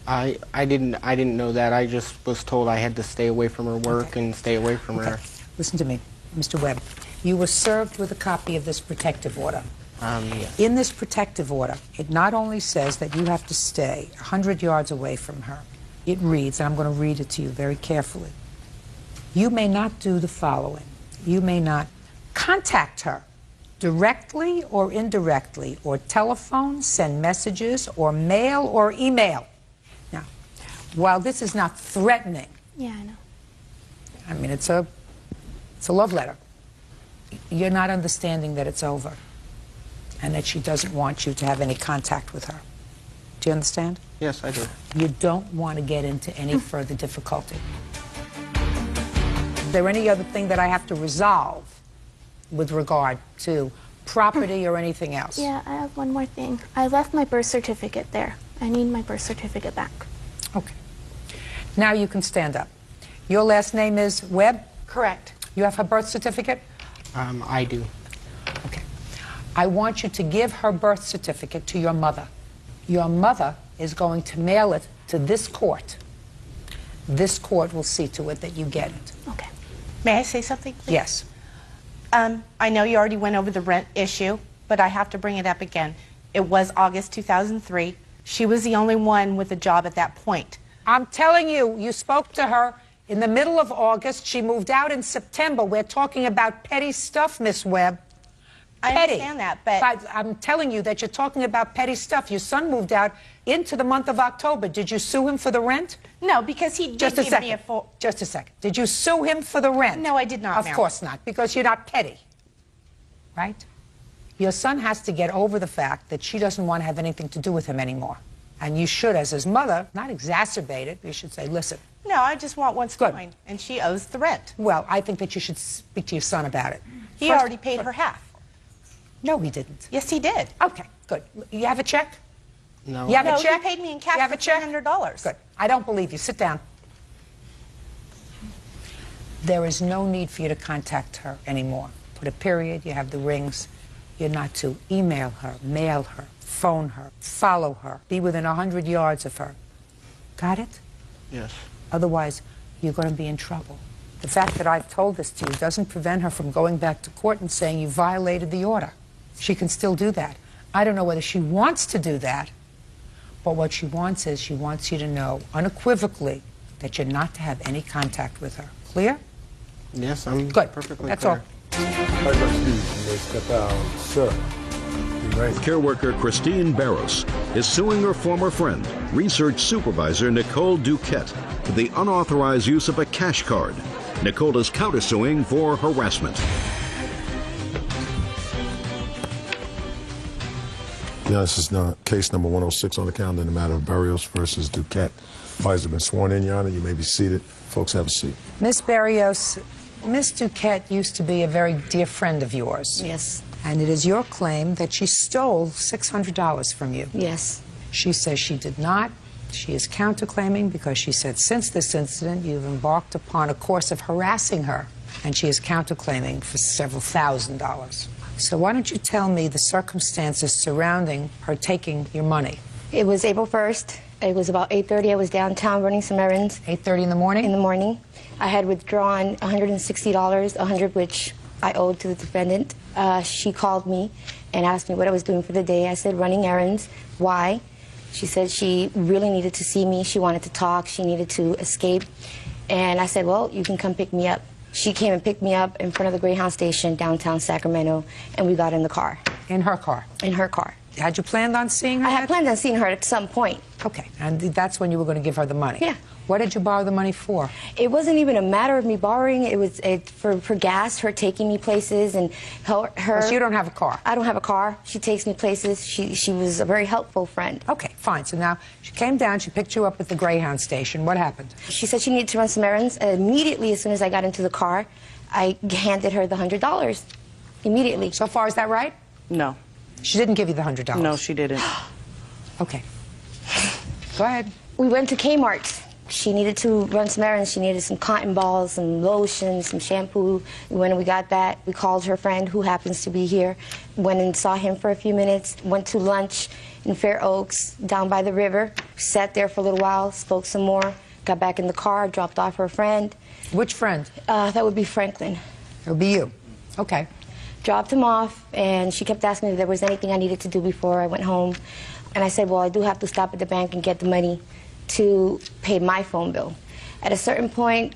Speaker 14: I didn't know that. I just was told I had to stay away from her work and stay away from her.
Speaker 3: Listen to me, Mr. Webb. You were served with a copy of this protective order.
Speaker 14: Yes.
Speaker 3: In this protective order, it not only says that you have to stay 100 yards away from her, it reads, and I'm going to read it to you very carefully. You may not do the following. You may not contact her directly or indirectly, or telephone, send messages, or mail or email. Now, While this is not threatening,
Speaker 12: Yeah, I know.
Speaker 3: I mean, it's a love letter. You're not understanding that it's over and that she doesn't want you to have any contact with her. Do you understand?
Speaker 14: Yes, I do.
Speaker 3: You don't want to get into any further difficulty. Is there any other thing that I have to resolve with regard to property or anything else?
Speaker 12: Yeah, I have one more thing. I left my birth certificate there. I need my birth certificate back.
Speaker 3: Okay. Now you can stand up. Your last name is Webb?
Speaker 6: Correct.
Speaker 3: You have her birth certificate?
Speaker 14: I do.
Speaker 3: Okay. I want you to give her birth certificate to your mother. Your mother is going to mail it to this court. This court will see to it that you get it.
Speaker 12: Okay.
Speaker 15: May I say something, please?
Speaker 3: Yes.
Speaker 15: I know you already went over the rent issue, but I have to bring it up again. It was August 2003. She was the only one with a job at that point.
Speaker 3: I'm telling you, you spoke to her in the middle of August. She moved out in September. We're talking about petty stuff, Miss Webb.
Speaker 15: I
Speaker 3: Petty.
Speaker 15: understand that, but
Speaker 3: I'm telling you that you're talking about petty stuff. Your son moved out into the month of October. Did you sue him for the rent?
Speaker 15: no, because he did
Speaker 3: Just a
Speaker 15: give
Speaker 3: second.
Speaker 15: me a full...
Speaker 3: Just a second. Did you sue him for the rent?
Speaker 15: No, I did not,
Speaker 3: Of
Speaker 15: ma'am.
Speaker 3: course not, because you're not petty. Right? Your son has to get over the fact that she doesn't want to have anything to do with him anymore. And you should, as his mother, not exacerbate it. You should say, listen.
Speaker 15: No, I just want what's
Speaker 3: Good.
Speaker 15: mine, and she owes the rent.
Speaker 3: Well, I think that you should speak to your son about it.
Speaker 15: He
Speaker 3: First-
Speaker 15: already paid her half.
Speaker 3: No, he didn't.
Speaker 15: Yes, he did.
Speaker 3: Okay, good. You have a check?
Speaker 14: No.
Speaker 3: You have
Speaker 15: No,
Speaker 3: a check?
Speaker 15: he paid me in cash
Speaker 3: You have
Speaker 15: for
Speaker 3: a check?
Speaker 15: $300.
Speaker 3: Good. I don't believe you. Sit down. There is no need for you to contact her anymore. Put a period. You have the rings. You're not to email her, mail her, phone her, follow her, be within 100 yards of her. Got it?
Speaker 14: Yes.
Speaker 3: Otherwise, you're going to be in trouble. The fact that I've told this to you doesn't prevent her from going back to court and saying you violated the order. She can still do that. I don't know whether she wants to do that, but what she wants is she wants you to know unequivocally that you're not to have any contact with her. Clear?
Speaker 14: Yes, I'm
Speaker 3: Good.
Speaker 14: perfectly
Speaker 3: That's
Speaker 14: clear.
Speaker 3: all.
Speaker 2: All right, excuse me. You may step out. Sir. Be right.
Speaker 1: Care worker Christine Barros is suing her former friend, research supervisor Nicole Duquette, for the unauthorized use of a cash card. Nicole is countersuing for harassment.
Speaker 2: Yeah, this is case number 106 on the calendar in the matter of Barrios versus Duquette. Parties have been sworn in, Your Honor. You may be seated. Folks, have a seat.
Speaker 3: Miss Barrios, Miss Duquette used to be a very dear friend of yours.
Speaker 16: Yes.
Speaker 3: And it is your claim that she stole $600 from you.
Speaker 16: Yes.
Speaker 3: She says she did not. She is counterclaiming because she said since this incident you've embarked upon a course of harassing her, and she is counterclaiming for several $1,000s. So why don't you tell me the circumstances surrounding her taking your money?
Speaker 16: It was April 1st. It was about 8:30. I was downtown running some errands.
Speaker 3: 8:30 in the morning?
Speaker 16: In the morning. I had withdrawn $160, $100 which I owed to the defendant. She called me and asked me what I was doing for the day. I said running errands. Why? She said she really needed to see me. She wanted to talk. She needed to escape. And I said, well, you can come pick me up. She came and picked me up in front of the Greyhound station downtown Sacramento, and we got in the car.
Speaker 3: In her car?
Speaker 16: In her car.
Speaker 3: Had you planned on seeing her?
Speaker 16: I had planned on seeing her at some point.
Speaker 3: Okay, and that's when you were going to give her the money?
Speaker 16: Yeah.
Speaker 3: What did you borrow the money for?
Speaker 16: It wasn't even a matter of me borrowing. It was for gas, her taking me places, and her.
Speaker 3: So you don't have a car?
Speaker 16: I don't have a car. She takes me places. She was a very helpful friend.
Speaker 3: Okay, fine. So now she came down, she picked you up at the Greyhound station. What happened?
Speaker 16: She said she needed to run some errands. Immediately, as soon as I got into the car, I handed her the $100. Immediately.
Speaker 3: So far, is that right?
Speaker 17: No.
Speaker 3: She didn't give you the $100?
Speaker 17: No, she didn't.
Speaker 3: Okay. Go ahead.
Speaker 16: We went to Kmart. She needed to run some errands. She needed some cotton balls, some lotion, some shampoo. When we got that, we called her friend, who happens to be here, went and saw him for a few minutes, went to lunch in Fair Oaks, down by the river, sat there for a little while, spoke some more, got back in the car, dropped off her friend.
Speaker 3: Which friend?
Speaker 16: That would be Franklin.
Speaker 3: It would be you. Okay.
Speaker 16: Dropped him off, and she kept asking me if there was anything I needed to do before I went home. And I said, well, I do have to stop at the bank and get the money to pay my phone bill. At a certain point,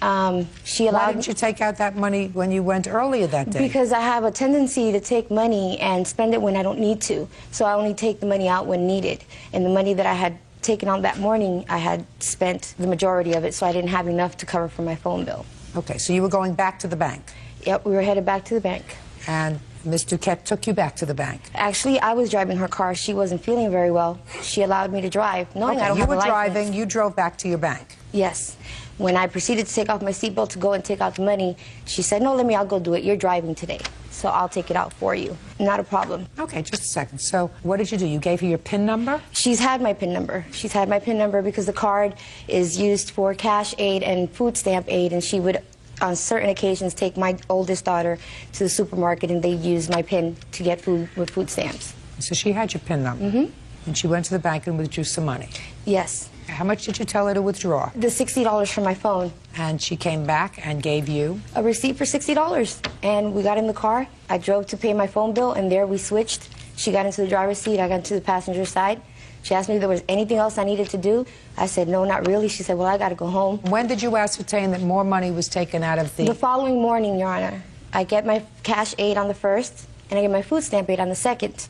Speaker 16: she allowed...
Speaker 3: Why didn't you take out that money when you went earlier that day?
Speaker 16: Because I have a tendency to take money and spend it when I don't need to. So I only take the money out when needed. And the money that I had taken out that morning, I had spent the majority of it, so I didn't have enough to cover for my phone bill.
Speaker 3: Okay, so you were going back to the bank?
Speaker 16: Yep, we were headed back to the bank.
Speaker 3: And Ms. Duquette took you back to the bank?
Speaker 16: Actually, I was driving her car. She wasn't feeling very well. She allowed me to drive, knowing I don't have a license.
Speaker 3: You were driving, you drove back to your bank?
Speaker 16: Yes. When I proceeded to take off my seatbelt to go and take out the money, she said, no, I'll go do it. You're driving today, so I'll take it out for you. Not a problem.
Speaker 3: Okay, just a second. So what did you do? You gave her your PIN number?
Speaker 16: She's had my PIN number. She's had my PIN number because the card is used for cash aid and food stamp aid, and she would, on certain occasions, take my oldest daughter to the supermarket, and they'd use my PIN to get food with food stamps.
Speaker 3: So she had your PIN number?
Speaker 16: Mm-hmm.
Speaker 3: And she went to the bank and withdrew some money?
Speaker 16: Yes.
Speaker 3: How much did you tell her to withdraw?
Speaker 16: The $60 from my phone.
Speaker 3: And she came back and gave you?
Speaker 16: A receipt for $60. And we got in the car. I drove to pay my phone bill, and there we switched. She got into the driver's seat. I got into the passenger side. She asked me if there was anything else I needed to do. I said, no, not really. She said, well, I got to go home.
Speaker 3: When did you ascertain that more money was taken out of the...
Speaker 16: The following morning, Your Honor. I get my cash aid on the 1st, and I get my food stamp aid on the 2nd.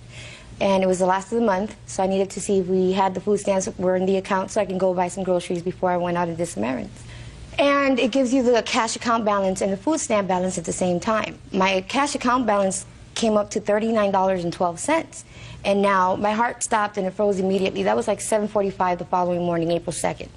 Speaker 16: And it was the last of the month, so I needed to see if we had the food stamps were in the account so I can go buy some groceries before I went out of this errand. And it gives you the cash account balance and the food stamp balance at the same time. My cash account balance came up to $39.12. And now my heart stopped and it froze immediately. That was like 7:45 the following morning, April 2nd.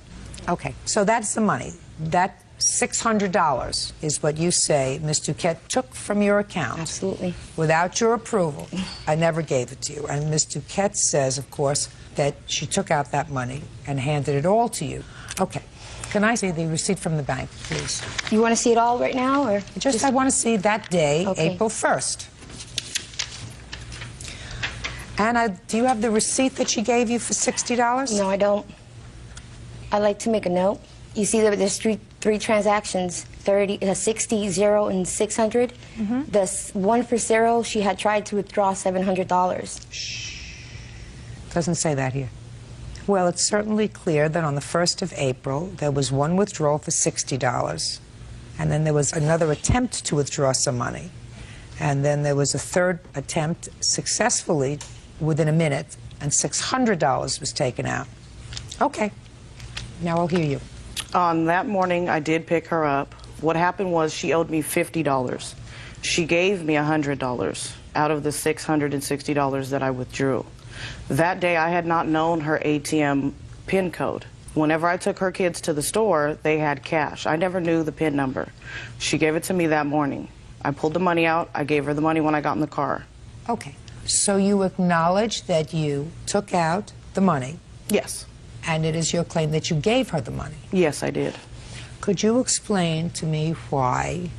Speaker 3: Okay, so that's the money. That $600 is what you say Ms. Duquette took from your account.
Speaker 16: Absolutely.
Speaker 3: Without your approval. I never gave it to you. And Ms. Duquette says, of course, that she took out that money and handed it all to you. Okay. Can I see the receipt from the bank, please?
Speaker 16: You want to see it all right now, or
Speaker 3: just I want to see that day,
Speaker 16: okay.
Speaker 3: April 1st. Anna, do you have the receipt that she gave you for $60?
Speaker 16: No, I don't. I'd like to make a note. You see there's three transactions, 60, 0, and 600.
Speaker 3: Mm-hmm.
Speaker 16: The one for 0, she had tried to withdraw $700.
Speaker 3: Shh. Doesn't say that here. Well, it's certainly clear that on the 1st of April, there was one withdrawal for $60, and then there was another attempt to withdraw some money, and then there was a third attempt successfully within a minute, and $600 was taken out. Okay. Now I'll hear you.
Speaker 17: On that morning, I did pick her up. What happened was she owed me $50. She gave me $100 out of the $660 that I withdrew. That day, I had not known her ATM PIN code. Whenever I took her kids to the store, they had cash. I never knew the PIN number. She gave it to me that morning. I pulled the money out. I gave her the money when I got in the car.
Speaker 3: Okay. So you acknowledge that you took out the money?
Speaker 17: Yes.
Speaker 3: And it is your claim that you gave her the money?
Speaker 17: Yes, I did.
Speaker 3: Could you explain to me why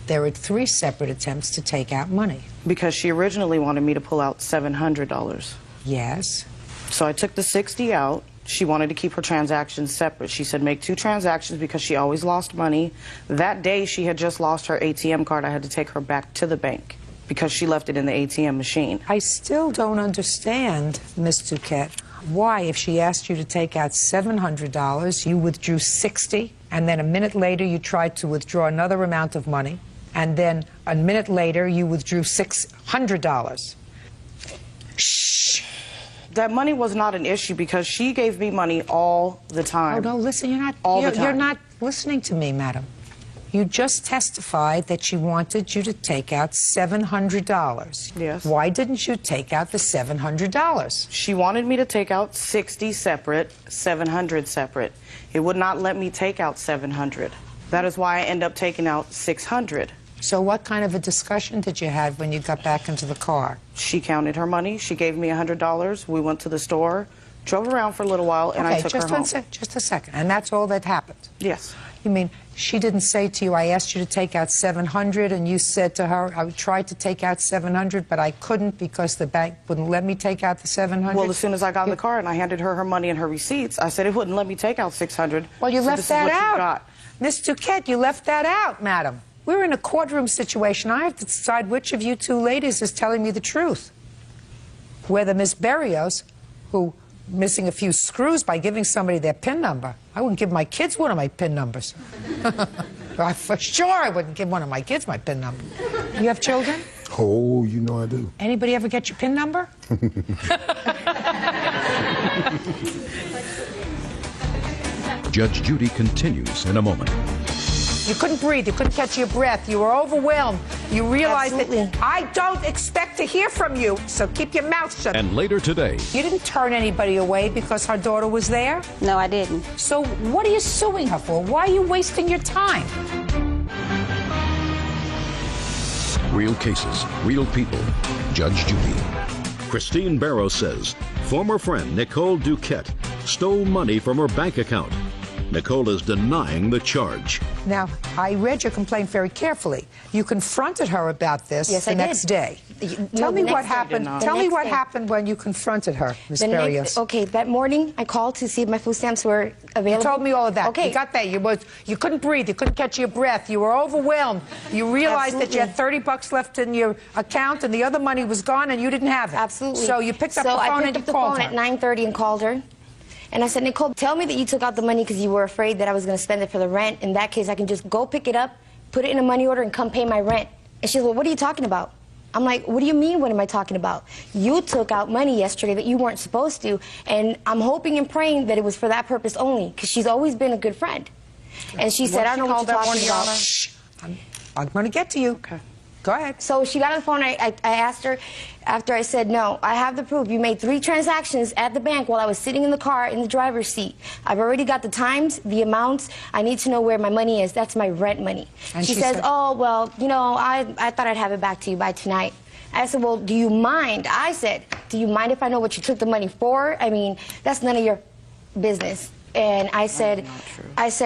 Speaker 3: there were 3 separate attempts to take out money?
Speaker 17: Because she originally wanted me to pull out $700.
Speaker 3: Yes.
Speaker 17: So I took the $60 out. She wanted to keep her transactions separate. She said make 2 transactions because she always lost money. That day she had just lost her ATM card. I had to take her back to the bank because she left it in the ATM machine.
Speaker 3: I still don't understand, Ms. Duquette, why if she asked you to take out $700, you withdrew $60, and then a minute later you tried to withdraw another amount of money, and then a minute later you withdrew $600.
Speaker 17: Shh. That money was not an issue because she gave me money all the time.
Speaker 3: Oh, no, listen, you're not...
Speaker 17: All the time.
Speaker 3: You're not listening to me, madam. You just testified that she wanted you to take out $700.
Speaker 17: Yes.
Speaker 3: Why didn't you take out the $700?
Speaker 17: She wanted me to take out 60 separate, 700 separate. It would not let me take out 700. That is why I end up taking out 600.
Speaker 3: So what kind of a discussion did you have when you got back into the car?
Speaker 17: She counted her money. She gave me $100. We went to the store, drove around for a little while, and I took her home.
Speaker 3: Just a second. And that's all that happened?
Speaker 17: Yes.
Speaker 3: You mean she didn't say to you, I asked you to take out $700, and you said to her, I tried to take out $700, but I couldn't because the bank wouldn't let me take out the $700?
Speaker 17: Well, as soon as I got in the car and I handed her her money and her receipts, I said it wouldn't let me take out $600.
Speaker 3: Well, you
Speaker 17: so
Speaker 3: left
Speaker 17: this
Speaker 3: that
Speaker 17: is what
Speaker 3: out.
Speaker 17: You got.
Speaker 3: Ms. Duquette, you left that out, madam. We're in a courtroom situation. I have to decide which of you 2 ladies is telling me the truth. Whether Ms. Berrios, who missing a few screws by giving somebody their PIN number. I wouldn't give my kids one of my PIN numbers. For sure I wouldn't give one of my kids my PIN number. You have children?
Speaker 2: Oh, you know I do.
Speaker 3: Anybody ever get your PIN number?
Speaker 1: Judge Judy continues in a moment.
Speaker 3: You couldn't breathe. You couldn't catch your breath. You were overwhelmed. You realized that I don't expect to hear from you, so keep your mouth shut.
Speaker 1: And later today,
Speaker 3: You didn't turn anybody away because her daughter was there?
Speaker 18: No, I didn't.
Speaker 3: So what are you suing her for? Why are you wasting your time?
Speaker 1: real cases, real people. Judge Judy. Christine Barrow says former friend Nicole Duquette stole money from her bank account. Nicole is denying the charge.
Speaker 3: Now, I read your complaint very carefully. You confronted her about this the next day. Tell me what happened. Tell me what happened when you confronted her, Ms. Barrios.
Speaker 16: Okay, that morning I called to see if my food stamps were available.
Speaker 3: You told me all of that.
Speaker 16: Okay.
Speaker 3: You got that. You couldn't breathe. You couldn't catch your breath. You were overwhelmed. You realized that you had $30 left in your account and the other money was gone and you didn't have it.
Speaker 16: Absolutely.
Speaker 3: So you picked up the phone and you called her.
Speaker 16: So I picked up the phone at 9:30 and called her. And I said, Nicole, tell me that you took out the money because you were afraid that I was going to spend it for the rent. In that case, I can just go pick it up, put it in a money order, and come pay my rent. And she's like, well, what are you talking about? I'm like, what do you mean, what am I talking about? You took out money yesterday that you weren't supposed to, and I'm hoping and praying that it was for that purpose only, because she's always been a good friend. And she said, I don't know what you're talking about.
Speaker 3: Shh. I'm going to get to you. Okay. Go ahead.
Speaker 16: So she got on the phone. I asked her, after I said, no, I have the proof. You made 3 transactions at the bank while I was sitting in the car in the driver's seat. I've already got the times, the amounts. I need to know where my money is. That's my rent money. And she says, oh, well, you know, I thought I'd have it back to you by tonight. I said, well, do you mind? I said, do you mind if I know what you took the money for? I mean, that's none of your business. And I said,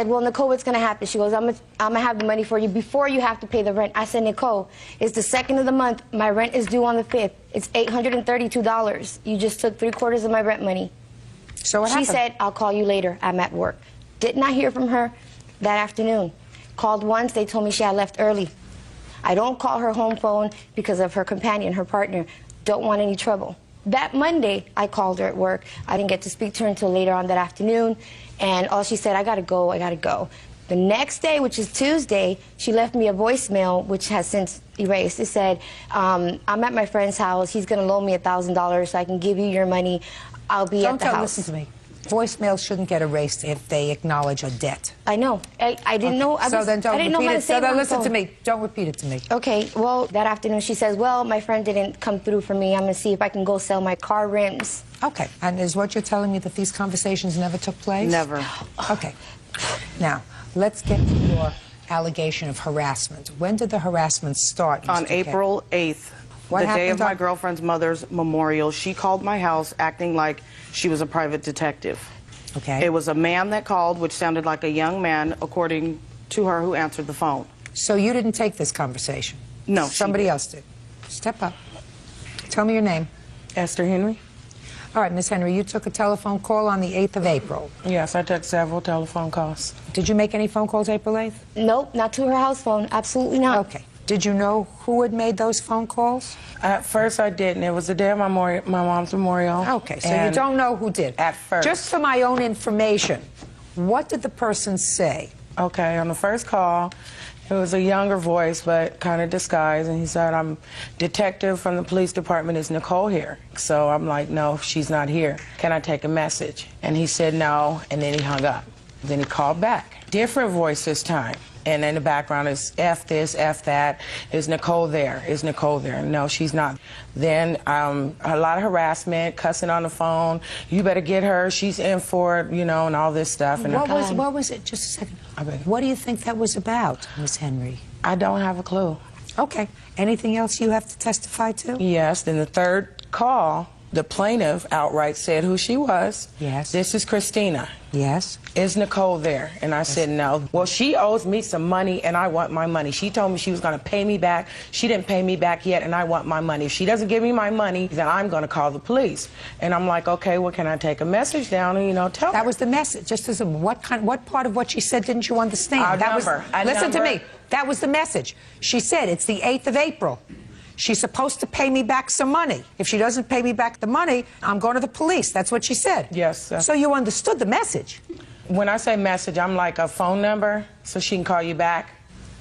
Speaker 16: well, Nicole, what's going to happen? She goes, I'm gonna have the money for you before you have to pay the rent. I said, Nicole, it's the 2nd of the month. My rent is due on the 5th. It's $832. You just took 3/4 of my rent money.
Speaker 3: So what happened?
Speaker 16: She said, I'll call you later. I'm at work. Did not hear from her that afternoon. Called once. They told me she had left early. I don't call her home phone because of her companion, her partner. Don't want any trouble. That Monday, I called her at work. I didn't get to speak to her until later on that afternoon, and all she said, I gotta go, I gotta go. The next day, which is Tuesday, she left me a voicemail, which has since erased. It said, I'm at my friend's house. He's gonna loan me $1,000 so I can give you your money. I'll be at the house.
Speaker 3: Listen to me. Voicemails shouldn't get erased if they acknowledge a debt.
Speaker 16: I know. I didn't know.
Speaker 3: So then don't repeat it. So then listen to me. Don't repeat it to me.
Speaker 16: Okay. Well, that afternoon she says, well, my friend didn't come through for me. I'm going to see if I can go sell my car rims.
Speaker 3: Okay. And is what you're telling me that these conversations never took place?
Speaker 17: Never.
Speaker 3: Okay. Now, let's get to your allegation of harassment. When did the harassment start, Mr.
Speaker 17: On April 8th.
Speaker 3: What
Speaker 17: the day of
Speaker 3: happened
Speaker 17: my girlfriend's mother's memorial, she called my house acting like she was a private detective.
Speaker 3: Okay.
Speaker 17: It was a man that called, which sounded like a young man, according to her, who answered the phone.
Speaker 3: So you didn't take this conversation?
Speaker 17: No.
Speaker 3: Somebody else did. Step up. Tell me your name.
Speaker 17: Esther Henry.
Speaker 3: All right, Miss Henry, you took a telephone call on the 8th of April.
Speaker 17: Yes, I took several telephone calls.
Speaker 3: Did you make any phone calls April 8th?
Speaker 16: Nope, not to her house phone. Absolutely not.
Speaker 3: Okay. Did you know who had made those phone calls?
Speaker 17: At first, I didn't. It was the day of my mom's memorial.
Speaker 3: Okay, so you don't know who did.
Speaker 17: At first.
Speaker 3: Just for my own information, what did the person say?
Speaker 17: Okay, on the first call, it was a younger voice, but kind of disguised, and he said, I'm detective from the police department. Is Nicole here? So I'm like, no, she's not here. Can I take a message? And he said no, and then he hung up. Then he called back. Different voice this time. And in the background is F this, F that. Is Nicole there? Is Nicole there? No, she's not. Then a lot of harassment, cussing on the phone. You better get her. She's in for it, you know, and all this stuff. And
Speaker 3: What was it? Just a second. What do you think that was about, Miss Henry?
Speaker 17: I don't have a clue.
Speaker 3: Okay. Anything else you have to testify to?
Speaker 17: Yes. Then the third call, the plaintiff outright said who she was.
Speaker 3: Yes.
Speaker 17: This is Christina.
Speaker 3: Yes.
Speaker 17: Is Nicole there? And I said no. Well, she owes me some money and I want my money. She told me she was going to pay me back. She didn't pay me back yet and I want my money. If she doesn't give me my money, then I'm going to call the police. And I'm like, okay, well, can I take a message down and, you know, tell her?
Speaker 3: That was the message. Just as what part of what she said didn't you understand? Listen to me. That was the message. She said it's the 8th of April. She's supposed to pay me back some money. If she doesn't pay me back the money, I'm going to the police. That's what she said.
Speaker 17: Yes.
Speaker 3: So you understood the message.
Speaker 17: When I say message, I'm like a phone number so she can call you back.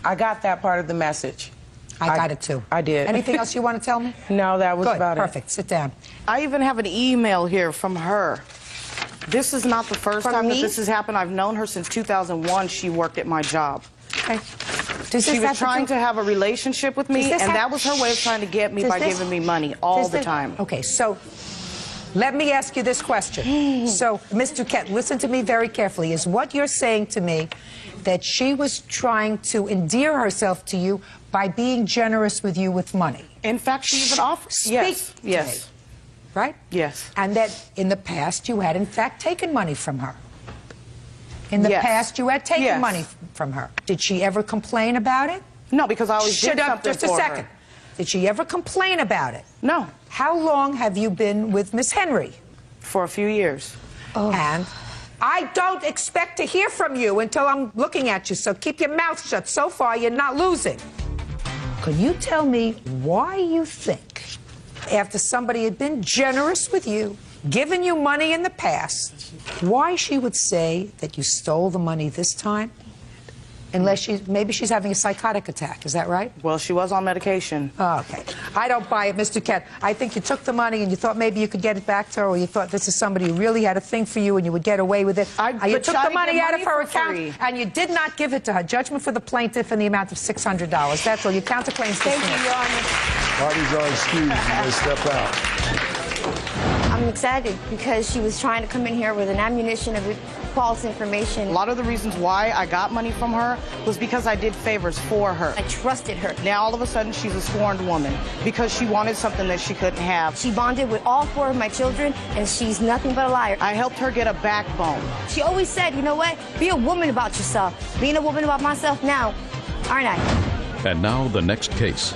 Speaker 17: I got that part of the message.
Speaker 3: I got it too.
Speaker 17: I did.
Speaker 3: Anything else you want to tell me?
Speaker 17: No, that was
Speaker 3: Good.
Speaker 17: about
Speaker 3: Perfect. Sit down.
Speaker 17: I even have an email here from her. This is not the first
Speaker 3: From
Speaker 17: time
Speaker 3: me?
Speaker 17: that this has happened. I've known her since 2001. She worked at my job.
Speaker 3: Okay.
Speaker 17: She was trying to have a relationship with me, and that was her way of trying to get me by giving me money all the time.
Speaker 3: Okay, so let me ask you this question. So, Mr. Duquette, listen to me very carefully. Is what you're saying to me that she was trying to endear herself to you by being generous with you with money?
Speaker 17: In fact, she even offered. Yes. Yes.
Speaker 3: Right?
Speaker 17: Yes.
Speaker 3: And that in the past you had, in fact, taken money from her. In the
Speaker 17: Yes.
Speaker 3: past you had taken
Speaker 17: Yes.
Speaker 3: money from her. Did she ever complain about it?
Speaker 17: No, because I always did
Speaker 3: Shut up
Speaker 17: something
Speaker 3: just a
Speaker 17: for
Speaker 3: second.
Speaker 17: her.
Speaker 3: Did she ever complain about it?
Speaker 17: No.
Speaker 3: How long have you been with Miss Henry?
Speaker 17: For a few years.
Speaker 3: And I don't expect to hear from you until I'm looking at you, so keep your mouth shut. So far, you're not losing. Can you tell me why you think, after somebody had been generous with you, given you money in the past, why she would say that you stole the money this time? Unless maybe she's having a psychotic attack, is that right?
Speaker 17: Well, she was on medication.
Speaker 3: Oh, okay. I don't buy it, Mr. Duquette. I think you took the money and you thought maybe you could get it back to her, or you thought this is somebody who really had a thing for you and you would get away with it. You took the money out of her account and you did not give it to her. Judgment for the plaintiff in the amount of $600. That's all. Your counterclaim's dismissed.
Speaker 16: Thank you, Your Honor.
Speaker 2: Parties are excused. You may step out.
Speaker 16: I'm excited because she was trying to come in here with an ammunition of false information.
Speaker 17: A lot of the reasons why I got money from her was because I did favors for her.
Speaker 16: I trusted her.
Speaker 17: Now all of a sudden she's a scorned woman because she wanted something that she couldn't have.
Speaker 16: She bonded with all 4 of my children, and she's nothing but a liar.
Speaker 17: I helped her get a backbone.
Speaker 16: She always said, you know what? Be a woman about yourself. Being a woman about myself now, aren't I?
Speaker 1: And now the next case.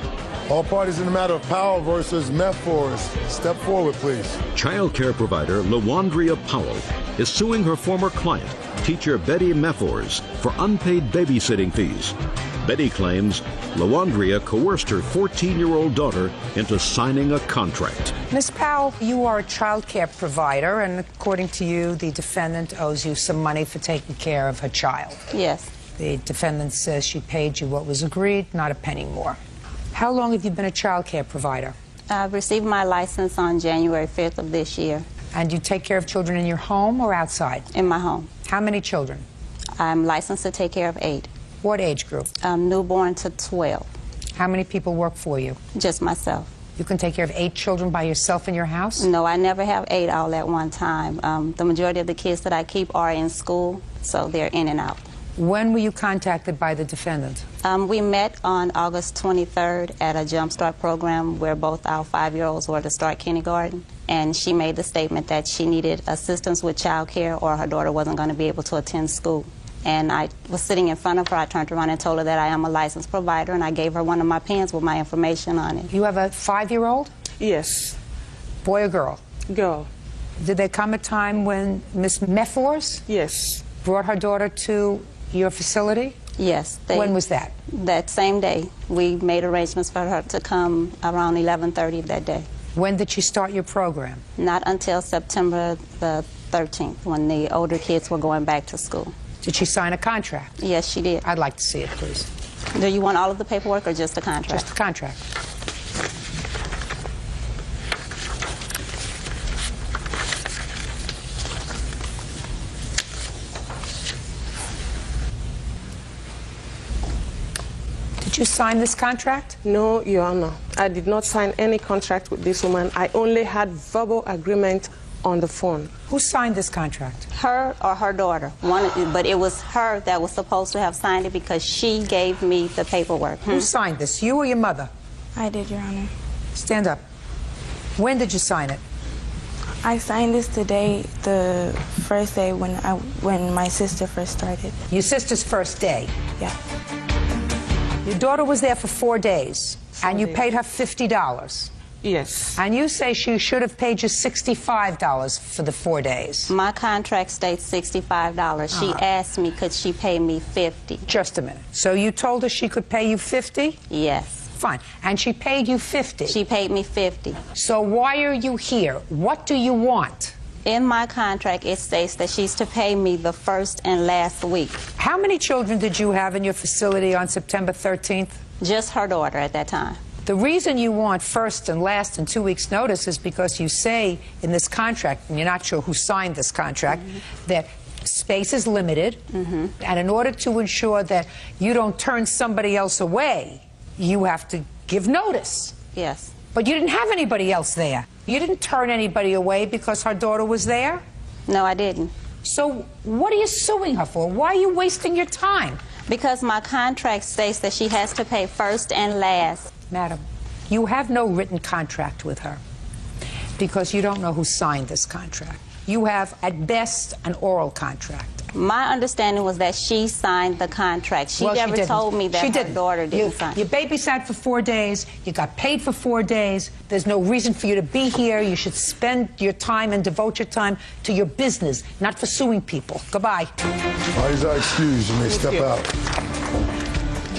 Speaker 2: All parties in the matter of Powell versus Methors. Step forward, please.
Speaker 1: Child care provider Lawandria Powell is suing her former client, teacher Betty Methors, for unpaid babysitting fees. Betty claims Lawandria coerced her 14-year-old daughter into signing a contract.
Speaker 3: Ms. Powell, you are a child care provider, and according to you, the defendant owes you some money for taking care of her child.
Speaker 18: Yes.
Speaker 3: The defendant says she paid you what was agreed, not a penny more. How long have you been a child care provider?
Speaker 18: I received my license on January 5th of this year.
Speaker 3: And you take care of children in your home or outside?
Speaker 18: In my home.
Speaker 3: How many children?
Speaker 18: I'm licensed to take care of 8.
Speaker 3: What age group?
Speaker 18: Newborn to 12.
Speaker 3: How many people work for you?
Speaker 18: Just myself.
Speaker 3: You can take care of 8 children by yourself in your house?
Speaker 18: No, I never have 8 all at one time. The majority of the kids that I keep are in school, so they're in and out.
Speaker 3: When were you contacted by the defendant?
Speaker 18: We met on August 23rd at a Jump Start program where both our 5-year-olds were to start kindergarten. And she made the statement that she needed assistance with child care or her daughter wasn't going to be able to attend school. And I was sitting in front of her. I turned around and told her that I am a licensed provider, and I gave her one of my pens with my information on it.
Speaker 3: You have a 5-year-old?
Speaker 17: Yes.
Speaker 3: Boy or girl?
Speaker 17: Girl.
Speaker 3: Did there come a time when Miss Methors?
Speaker 17: Yes.
Speaker 3: Brought her daughter to your facility?
Speaker 18: Yes.
Speaker 3: When was that?
Speaker 18: That same day. We made arrangements for her to come around 11:30 that day.
Speaker 3: When did she start your program?
Speaker 18: Not until September the 13th, when the older kids were going back to school.
Speaker 3: Did she sign a contract?
Speaker 18: Yes, she did.
Speaker 3: I'd like to see it, please.
Speaker 18: Do you want all of the paperwork or just the contract?
Speaker 3: Just the contract. Did you sign this contract?
Speaker 6: No, Your Honor. I did not sign any contract with this woman. I only had verbal agreement on the phone.
Speaker 3: Who signed this contract?
Speaker 18: Her or her daughter. But it was her that was supposed to have signed it because she gave me the paperwork.
Speaker 3: Who signed this, you or your mother?
Speaker 12: I did, Your Honor.
Speaker 3: Stand up. When did you sign it?
Speaker 12: I signed this today, the first day when my sister first started.
Speaker 3: Your sister's first day?
Speaker 12: Yeah.
Speaker 3: Your daughter was there for 4 days, and you paid her $50.
Speaker 17: Yes.
Speaker 3: And you say she should have paid you $65 for the 4 days.
Speaker 18: My contract states $65. She asked me, could she pay me $50?
Speaker 3: Just a minute. So you told her she could pay you $50?
Speaker 18: Yes.
Speaker 3: Fine. And she paid you $50?
Speaker 18: She paid me $50.
Speaker 3: So why are you here? What do you want?
Speaker 18: In my contract, it states that she's to pay me the first and last week.
Speaker 3: How many children did you have in your facility on September 13th?
Speaker 18: Just her daughter at that time.
Speaker 3: The reason you want first and last and 2 weeks' notice is because you say in this contract, and you're not sure who signed this contract, that space is limited, and in order to ensure that you don't turn somebody else away, you have to give notice.
Speaker 18: Yes.
Speaker 3: But you didn't have anybody else there. You didn't turn anybody away because her daughter was there?
Speaker 18: No, I didn't.
Speaker 3: So what are you suing her for? Why are you wasting your time?
Speaker 18: Because my contract states that she has to pay first and last.
Speaker 3: Madam, you have no written contract with her because you don't know who signed this contract. You have, at best, an oral contract.
Speaker 18: My understanding was that she signed the contract. She never told me that her daughter didn't sign.
Speaker 3: You babysat for 4 days. You got paid for 4 days. There's no reason for you to be here. You should spend your time and devote your time to your business, not for suing people. Goodbye.
Speaker 2: Parties are excused. You may step out.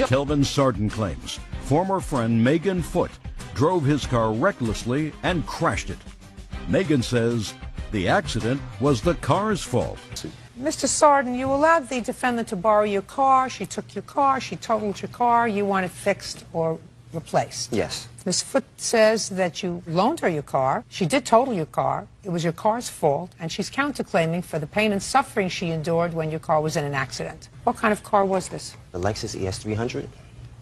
Speaker 1: Kelvin Sarden claims former friend Megan Foote drove his car recklessly and crashed it. Megan says the accident was the car's fault.
Speaker 3: Mr. Sarden, you allowed the defendant to borrow your car. She took your car. She totaled your car. You want it fixed or replaced.
Speaker 19: Yes.
Speaker 3: Ms. Foote says that you loaned her your car. She did total your car. It was your car's fault, and she's counterclaiming for the pain and suffering she endured when your car was in an accident. What kind of car was this?
Speaker 19: The Lexus ES300.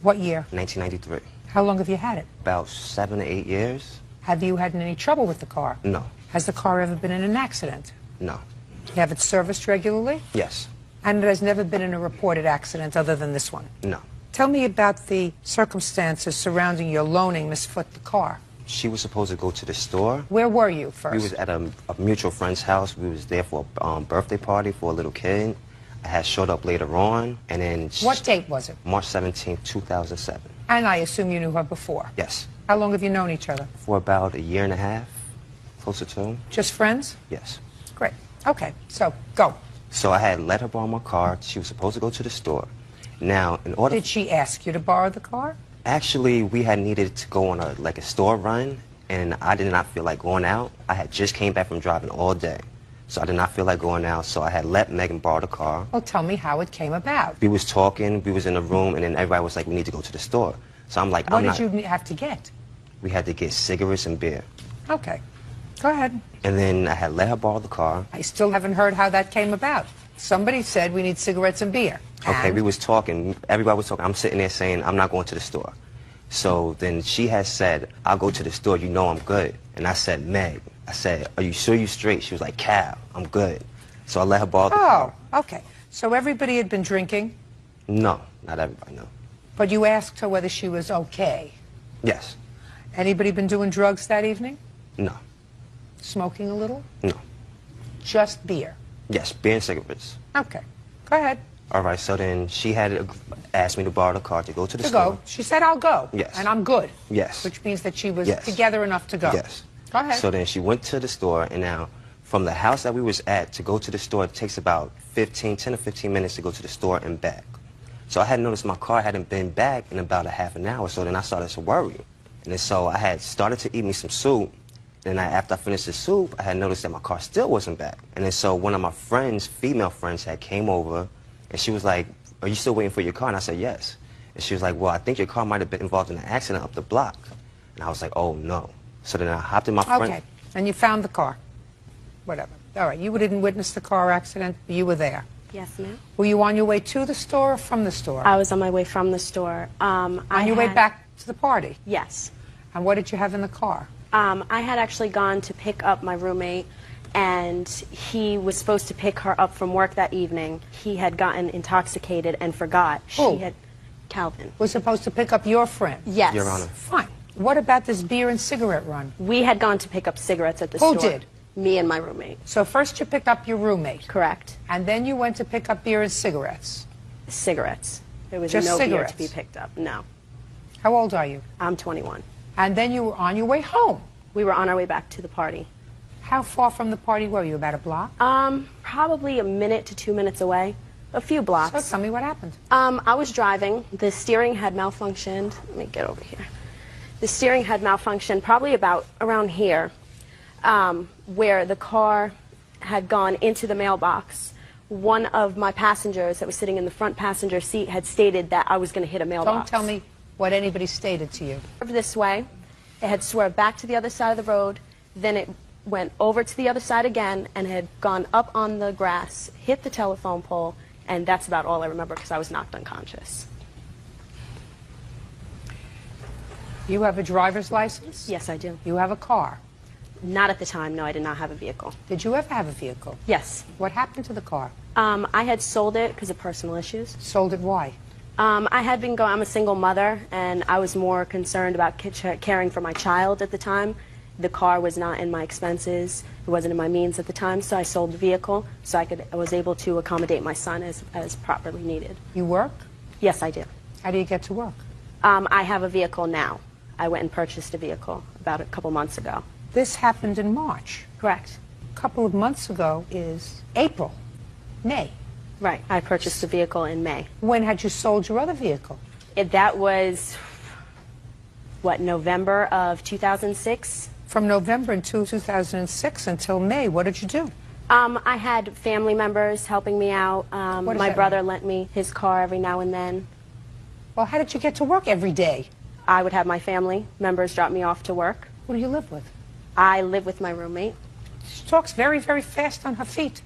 Speaker 3: What year?
Speaker 19: 1993.
Speaker 3: How long have you had it?
Speaker 19: About 7 to 8 years.
Speaker 3: Have you had any trouble with the car?
Speaker 19: No.
Speaker 3: Has the car ever been in an accident?
Speaker 19: No.
Speaker 3: You have it serviced regularly?
Speaker 19: Yes.
Speaker 3: And it has never been in a reported accident other than this one?
Speaker 19: No.
Speaker 3: Tell me about the circumstances surrounding your loaning Miss Foote the car.
Speaker 19: She was supposed to go to the store.
Speaker 3: Where were you first?
Speaker 19: We was at a mutual friend's house. We was there for a birthday party for a little kid. I had showed up later on, and then...
Speaker 3: What date was it?
Speaker 19: March 17, 2007.
Speaker 3: And I assume you knew her before?
Speaker 19: Yes.
Speaker 3: How long have you known each other?
Speaker 19: For about 1.5 years, closer to.
Speaker 3: Just friends?
Speaker 19: Yes.
Speaker 3: Great. Okay, so go.
Speaker 19: So I had let her borrow my car. She was supposed to go to the store. Now, in order...
Speaker 3: Did she ask you to borrow the car?
Speaker 19: Actually, we had needed to go on a store run, and I did not feel like going out. I had just came back from driving all day, so I did not feel like going out, so I had let Megan borrow the car.
Speaker 3: Well, tell me how it came about.
Speaker 19: We was talking, we was in a room, and then everybody was like, we need to go to the store. So I'm like,
Speaker 3: What did you have to get?
Speaker 19: We had to get cigarettes and beer.
Speaker 3: Okay, go ahead.
Speaker 19: And then I had let her borrow the car.
Speaker 3: I still haven't heard how that came about. Somebody said we need cigarettes and beer.
Speaker 19: Okay, we was talking, everybody was talking. I'm sitting there saying, I'm not going to the store. So then she has said, I'll go to the store, you know I'm good. And I said, Meg, I said, are you sure you straight? She was like, Cal, I'm good. So I let her borrow the car.
Speaker 3: Oh, okay. So everybody had been drinking?
Speaker 19: No, not everybody, no.
Speaker 3: But you asked her whether she was okay?
Speaker 19: Yes.
Speaker 3: Anybody been doing drugs that evening?
Speaker 19: No.
Speaker 3: Smoking a little?
Speaker 19: No.
Speaker 3: Just beer?
Speaker 19: Yes, beer and cigarettes.
Speaker 3: Okay. Go ahead.
Speaker 19: All right, so then she had asked me to borrow the car to go to the store.
Speaker 3: To go. She said, I'll go.
Speaker 19: Yes.
Speaker 3: And I'm good.
Speaker 19: Yes.
Speaker 3: Which means that she was
Speaker 19: Yes.
Speaker 3: together enough to go.
Speaker 19: Yes.
Speaker 3: Go ahead.
Speaker 19: So then she went to the store, and now from the house that we was at to go to the store, it takes about 10 to 15 minutes to go to the store and back. So I had noticed my car hadn't been back in about a half an hour, so then I started to worry. And then so I had started to eat me some soup. Then after I finished the soup, I had noticed that my car still wasn't back. And then so one of my friends, female friends, had came over, and she was like, are you still waiting for your car? And I said, yes. And she was like, well, I think your car might have been involved in an accident up the block. And I was like, oh, no. So then I hopped in my friend.
Speaker 3: Okay. And you found the car? Whatever. All right. You didn't witness the car accident, but you were there?
Speaker 20: Yes, ma'am.
Speaker 3: Were you on your way to the store or from the store?
Speaker 20: I was on my way from the store.
Speaker 3: On your way back to the party?
Speaker 20: Yes.
Speaker 3: And what did you have in the car?
Speaker 20: I had actually gone to pick up my roommate, and he was supposed to pick her up from work that evening. He had gotten intoxicated and forgot.
Speaker 3: Who?
Speaker 20: She had Calvin.
Speaker 3: Was supposed to pick up your friend?
Speaker 20: Yes.
Speaker 19: Your Honor.
Speaker 3: Fine. What about this beer and cigarette run?
Speaker 20: We had gone to pick up cigarettes at the store.
Speaker 3: Who did?
Speaker 20: Me and my roommate.
Speaker 3: So first you picked up your roommate?
Speaker 20: Correct.
Speaker 3: And then you went to pick up beer and cigarettes?
Speaker 20: Cigarettes. There was
Speaker 3: Just
Speaker 20: no
Speaker 3: cigarettes?
Speaker 20: beer to be picked up. No.
Speaker 3: How old are you?
Speaker 20: I'm 21.
Speaker 3: And then you were on your way home?
Speaker 20: We were on our way back to the party.
Speaker 3: How far from the party were you? About a block?
Speaker 20: Probably a minute to 2 minutes away. A few blocks.
Speaker 3: So tell me what happened.
Speaker 20: I was driving. The steering had malfunctioned. Let me get over here. The steering had malfunctioned probably about around here, where the car had gone into the mailbox. One of my passengers that was sitting in the front passenger seat had stated that I was going to hit a mailbox.
Speaker 3: Don't tell me what anybody stated to you.
Speaker 20: This way, it had swerved back to the other side of the road, then it went over to the other side again and had gone up on the grass, hit the telephone pole, and that's about all I remember because I was knocked unconscious.
Speaker 3: You have a driver's license?
Speaker 20: Yes, I do.
Speaker 3: You have a car?
Speaker 20: Not at the time, no, I did not have a vehicle.
Speaker 3: Did you ever have a vehicle?
Speaker 20: Yes.
Speaker 3: What happened to the car?
Speaker 20: I had sold it because of personal issues.
Speaker 3: Sold it why?
Speaker 20: I had been going, I'm a single mother, and I was more concerned about caring for my child at the time. The car was not in my expenses. It wasn't in my means at the time, so I sold the vehicle so I was able to accommodate my son as properly needed.
Speaker 3: You work?
Speaker 20: Yes, I do.
Speaker 3: How do you get to work?
Speaker 20: I have a vehicle now. I went and purchased a vehicle about a couple months ago.
Speaker 3: This happened in March.
Speaker 20: Correct.
Speaker 3: A couple of months ago is April, May.
Speaker 20: Right. I purchased a vehicle in May.
Speaker 3: When had you sold your other vehicle?
Speaker 20: That was, what, November of 2006?
Speaker 3: From November in 2006 until May, what did you do?
Speaker 20: I had family members helping me out. My brother lent me his car every now and then.
Speaker 3: Well, how did you get to work every day?
Speaker 20: I would have my family members drop me off to work.
Speaker 3: Who do you live with?
Speaker 20: I live with my roommate.
Speaker 3: She talks very, very fast on her feet.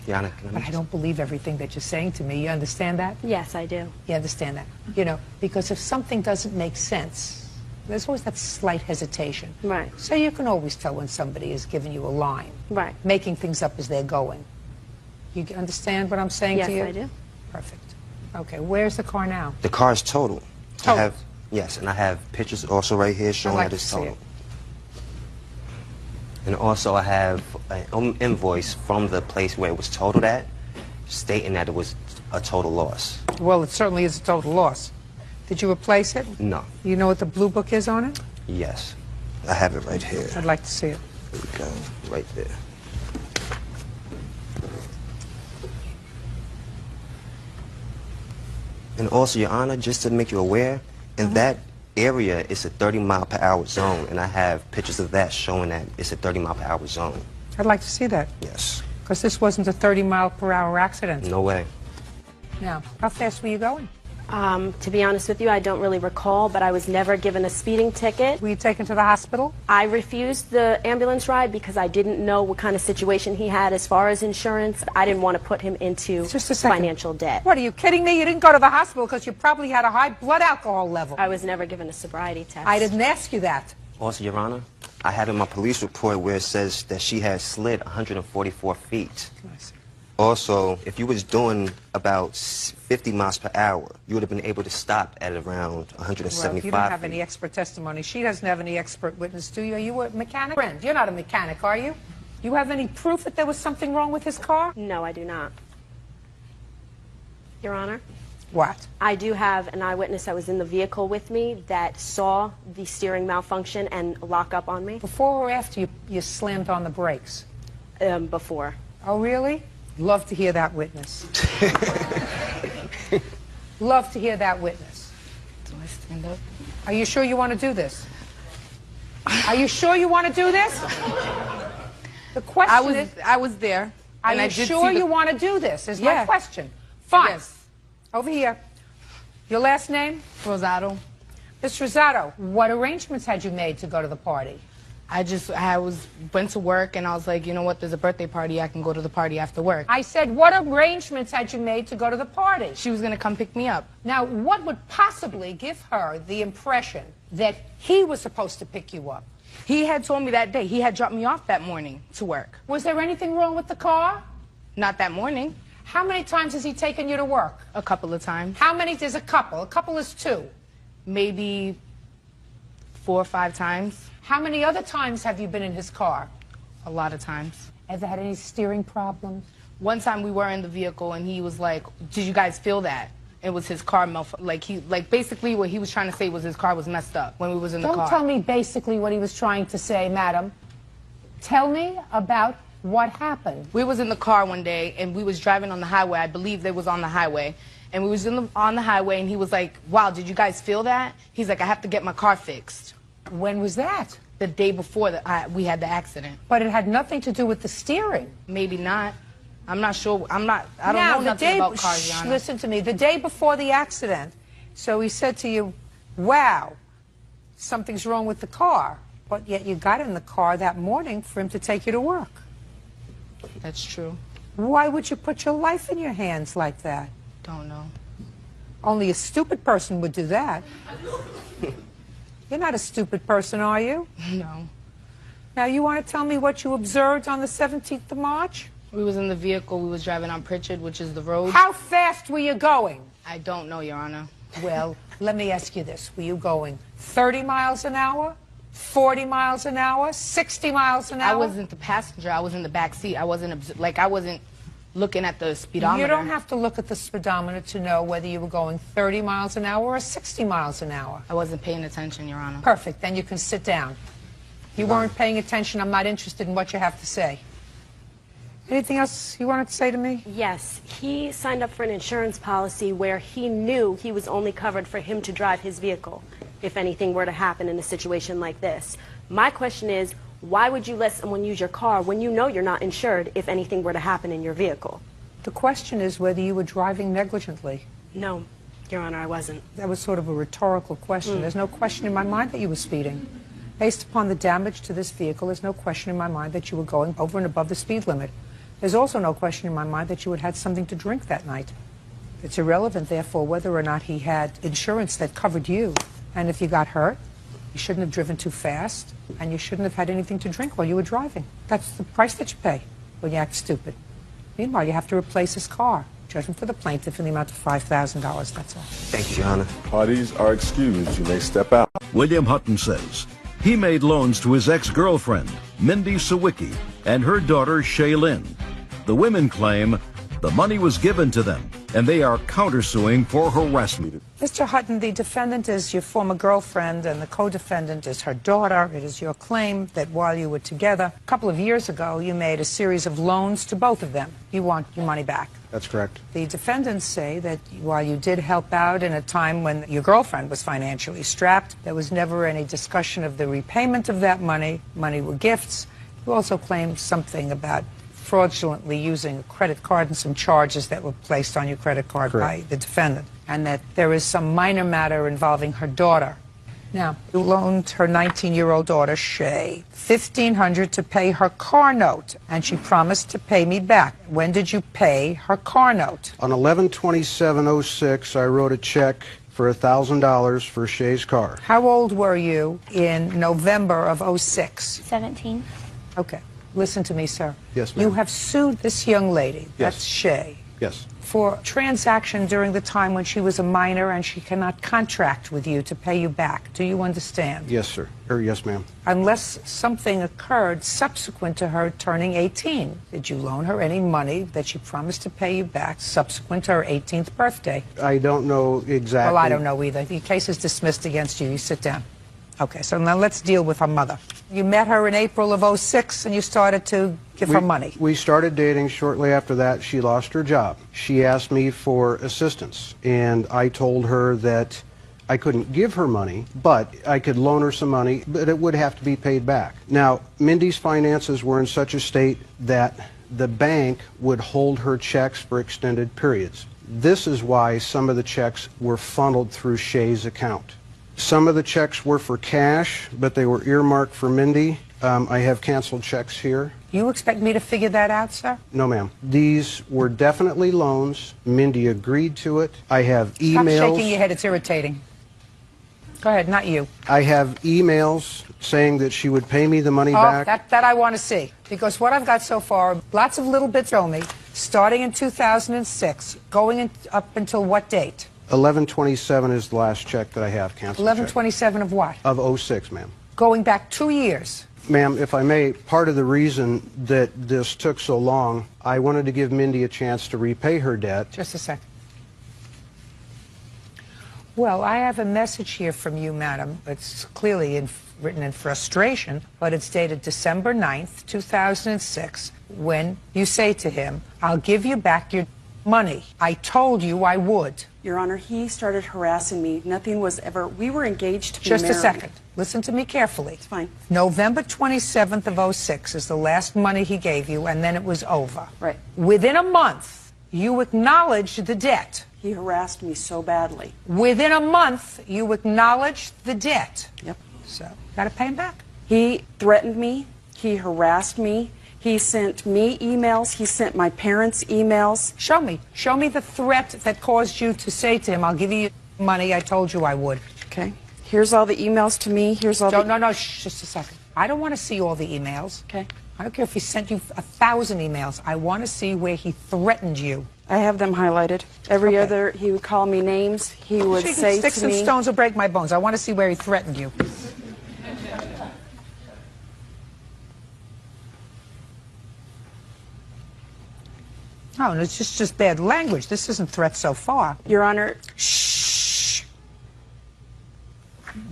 Speaker 19: Yana,
Speaker 3: but I don't believe everything that you're saying to me. You understand that?
Speaker 20: Yes, I do.
Speaker 3: You understand that? You know, because if something doesn't make sense, there's always that slight hesitation.
Speaker 20: Right.
Speaker 3: So you can always tell when somebody is giving you a line.
Speaker 20: Right.
Speaker 3: Making things up as they're going. You understand what I'm saying to you?
Speaker 20: Yes, I do.
Speaker 3: Perfect. Okay, where's the car now?
Speaker 19: The car is total.
Speaker 3: Total?
Speaker 19: Yes, and I have pictures also right here showing that it's total. And also I have an invoice from the place where it was totaled at, stating that it was a total loss.
Speaker 3: Well, it certainly is a total loss. Did you replace it?
Speaker 19: No.
Speaker 3: You know what the blue book is on it?
Speaker 19: Yes. I have it right here.
Speaker 3: I'd like to see it.
Speaker 19: There we go. Right there. And also, Your Honor, just to make you aware, in that area, it's a 30-mile-per-hour zone, and I have pictures of that showing that it's a 30-mile-per-hour zone.
Speaker 3: I'd like to see that.
Speaker 19: Yes.
Speaker 3: Because this wasn't a 30-mile-per-hour accident.
Speaker 19: No way.
Speaker 3: Now, how fast were you going?
Speaker 20: To be honest with you, I don't really recall, but I was never given a speeding ticket.
Speaker 3: Were you taken to the hospital?
Speaker 20: I refused the ambulance ride because I didn't know what kind of situation he had as far as insurance. I didn't want to put him into financial debt.
Speaker 3: What, are you kidding me? You didn't go to the hospital because you probably had a high blood alcohol level.
Speaker 20: I was never given a sobriety test.
Speaker 3: I didn't ask you that.
Speaker 19: Also, Your Honor, I have in my police report where it says that she has slid 144 feet.
Speaker 3: Nice.
Speaker 19: Also, if you was doing about 50 miles per hour, you would have been able to stop at around 175
Speaker 3: Well, you don't have any expert testimony. She doesn't have any expert witness, do you? Are you a mechanic? Friend, you're not a mechanic, are you? You have any proof that there was something wrong with his car?
Speaker 20: No, I do not. Your Honor?
Speaker 3: What?
Speaker 20: I do have an eyewitness that was in the vehicle with me that saw the steering malfunction and lock up on me.
Speaker 3: Before or after you slammed on the brakes?
Speaker 20: Before.
Speaker 3: Oh, really? Love to hear that witness. Love to hear that witness.
Speaker 21: Do I stand up?
Speaker 3: Are you sure you want to do this? Are you sure you want to do this? The question is...
Speaker 21: I was there.
Speaker 3: Are you sure you want to do this, is my question. Fine. Yes. Over here. Your last name?
Speaker 21: Rosado.
Speaker 3: Ms. Rosado, what arrangements had you made to go to the party?
Speaker 21: Went to work and I was like, you know what, there's a birthday party, I can go to the party after work.
Speaker 3: I said, what arrangements had you made to go to the party?
Speaker 21: She was going to come pick me up.
Speaker 3: Now, what would possibly give her the impression that he was supposed to pick you up?
Speaker 21: He had told me that day. He had dropped me off that morning to work.
Speaker 3: Was there anything wrong with the car?
Speaker 21: Not that morning.
Speaker 3: How many times has he taken you to work?
Speaker 21: A couple of times.
Speaker 3: How many? There's a couple. A couple is two.
Speaker 21: Maybe 4 or 5 times.
Speaker 3: How many other times have you been in his car?
Speaker 21: A lot of times.
Speaker 3: Ever had any steering problems?
Speaker 21: One time we were in the vehicle and he was like, did you guys feel that? It was his car basically what he was trying to say was his car was messed up when we was in the car.
Speaker 3: Don't tell me basically what he was trying to say, madam. Tell me about what happened.
Speaker 21: We was in the car one day and we was driving on the highway. I believe they was on the highway. And we was on the highway and he was like, wow, did you guys feel that? He's like, I have to get my car fixed.
Speaker 3: When was that?
Speaker 21: The day before we had the accident.
Speaker 3: But it had nothing to do with the steering.
Speaker 21: Maybe not. I'm not sure. I don't know nothing about cars, Yana.
Speaker 3: Listen to me. The day before the accident, so he said to you, wow, something's wrong with the car. But yet you got in the car that morning for him to take you to work.
Speaker 21: That's true.
Speaker 3: Why would you put your life in your hands like that?
Speaker 21: Don't know.
Speaker 3: Only a stupid person would do that. You're not a stupid person, are you?
Speaker 21: No.
Speaker 3: Now, you want to tell me what you observed on the 17th of March?
Speaker 21: We was in the vehicle. We was driving on Pritchard, which is the road.
Speaker 3: How fast were you going?
Speaker 21: I don't know, Your Honor.
Speaker 3: Well, let me ask you this. Were you going 30 miles an hour, 40 miles an hour, 60 miles an hour?
Speaker 21: I wasn't the passenger. I was in the back seat. I wasn't looking at the speedometer.
Speaker 3: You don't have to look at the speedometer to know whether you were going 30 miles an hour or 60 miles an hour.
Speaker 21: I wasn't paying attention, Your Honor.
Speaker 3: Perfect. Then you can sit down. You weren't paying attention. I'm not interested in what you have to say. Anything else you wanted to say to me?
Speaker 20: Yes. He signed up for an insurance policy where he knew he was only covered for him to drive his vehicle if anything were to happen in a situation like this. My question is, why would you let someone use your car when you know you're not insured if anything were to happen in your vehicle?
Speaker 3: The question is whether you were driving negligently.
Speaker 20: No, Your Honor, I wasn't.
Speaker 3: That was sort of a rhetorical question. There's no question in my mind that you were speeding. Based upon the damage to this vehicle, there's no question in my mind that you were going over and above the speed limit. There's also no question in my mind that you had had something to drink that night. It's irrelevant, therefore, whether or not he had insurance that covered you. And if you got hurt, you shouldn't have driven too fast, and you shouldn't have had anything to drink while you were driving. That's the price that you pay when you act stupid. Meanwhile, you have to replace his car. Judgment for the plaintiff in the amount of $5,000, that's all.
Speaker 19: Thank you, Your Honor.
Speaker 2: Parties are excused. You may step out.
Speaker 1: William Hutton says he made loans to his ex-girlfriend, Mindy Sawicki, and her daughter, Shaylin. The women claim the money was given to them, and they are countersuing for harassment.
Speaker 3: Mr. Hutton, the defendant is your former girlfriend, and the co-defendant is her daughter. It is your claim that while you were together, a couple of years ago, you made a series of loans to both of them. You want your money back.
Speaker 8: That's correct.
Speaker 3: The defendants say that while you did help out in a time when your girlfriend was financially strapped, there was never any discussion of the repayment of that money. Money were gifts. You also claim something about fraudulently using a credit card and some charges that were placed on your credit card by the defendant, and that there is some minor matter involving her daughter. Now, you loaned her 19-year-old daughter, Shay, $1,500 to pay her car note, and she promised to pay me back. When did you pay her car note?
Speaker 8: On 11/27/06, I wrote a check for $1,000 for Shay's car.
Speaker 3: How old were you in November of 06?
Speaker 12: 17.
Speaker 3: Okay. Listen to me, sir.
Speaker 8: Yes, ma'am.
Speaker 3: You have sued this young lady,
Speaker 8: Yes.
Speaker 3: that's Shay,
Speaker 8: Yes.
Speaker 3: for transaction during the time when she was a minor and she cannot contract with you to pay you back. Do you understand?
Speaker 8: Yes, sir. Or yes, ma'am.
Speaker 3: Unless something occurred subsequent to her turning 18. Did you loan her any money that she promised to pay you back subsequent to her 18th birthday?
Speaker 8: I don't know exactly.
Speaker 3: Well, I don't know either. The case is dismissed against you. You sit down. Okay, so now let's deal with her mother. You met her in April of 06 and you started to give her money.
Speaker 8: We started dating. Shortly after that, she lost her job. She asked me for assistance, and I told her that I couldn't give her money, but I could loan her some money, but it would have to be paid back. Now, Mindy's finances were in such a state that the bank would hold her checks for extended periods. This is why some of the checks were funneled through Shay's account. Some of the checks were for cash, but they were earmarked for Mindy. I have canceled checks here.
Speaker 3: You expect me to figure that out, sir?
Speaker 8: No, ma'am. These were definitely loans. Mindy agreed to it. I have emails.
Speaker 3: Stop shaking your head. It's irritating. Go ahead, not you.
Speaker 8: I have emails saying that she would pay me the money back.
Speaker 3: That I want to see. Because what I've got so far, lots of little bits show me, starting in 2006, going up until what date?
Speaker 8: 11/27 is the last check that I have canceled.
Speaker 3: 11/27 of what?
Speaker 8: Of 06, ma'am.
Speaker 3: Going back 2 years.
Speaker 8: Ma'am, if I may, part of the reason that this took so long, I wanted to give Mindy a chance to repay her debt.
Speaker 3: Just a second. Well, I have a message here from you, madam. It's clearly written in frustration, but it's dated December 9th, 2006, when you say to him, I'll give you back your money. I told you I would.
Speaker 22: Your Honor, he started harassing me. Nothing was ever, we were engaged to be married.
Speaker 3: Just a second. Listen to me carefully.
Speaker 22: It's fine.
Speaker 3: November 27th of 06 is the last money he gave you, and then it was over.
Speaker 22: Right.
Speaker 3: Within a month, you acknowledged the debt.
Speaker 22: He harassed me so badly.
Speaker 3: Within a month, you acknowledged the debt.
Speaker 22: Yep.
Speaker 3: So, got to pay him back.
Speaker 22: He threatened me. He harassed me. He sent me emails. He sent my parents emails.
Speaker 3: Show me. Show me the threat that caused you to say to him, I'll give you money. I told you I would.
Speaker 22: Okay. Here's all the emails to me. Here's all the...
Speaker 3: No, just a second. I don't want to see all the emails.
Speaker 22: Okay.
Speaker 3: I don't care if he sent you 1,000 emails. I want to see where he threatened you.
Speaker 22: I have them highlighted. Every other, he would call me names. He would say to me...
Speaker 3: Sticks and stones will break my bones. I want to see where he threatened you. Oh, and it's just bad language. This isn't threat so far.
Speaker 22: Your Honor...
Speaker 3: Shh.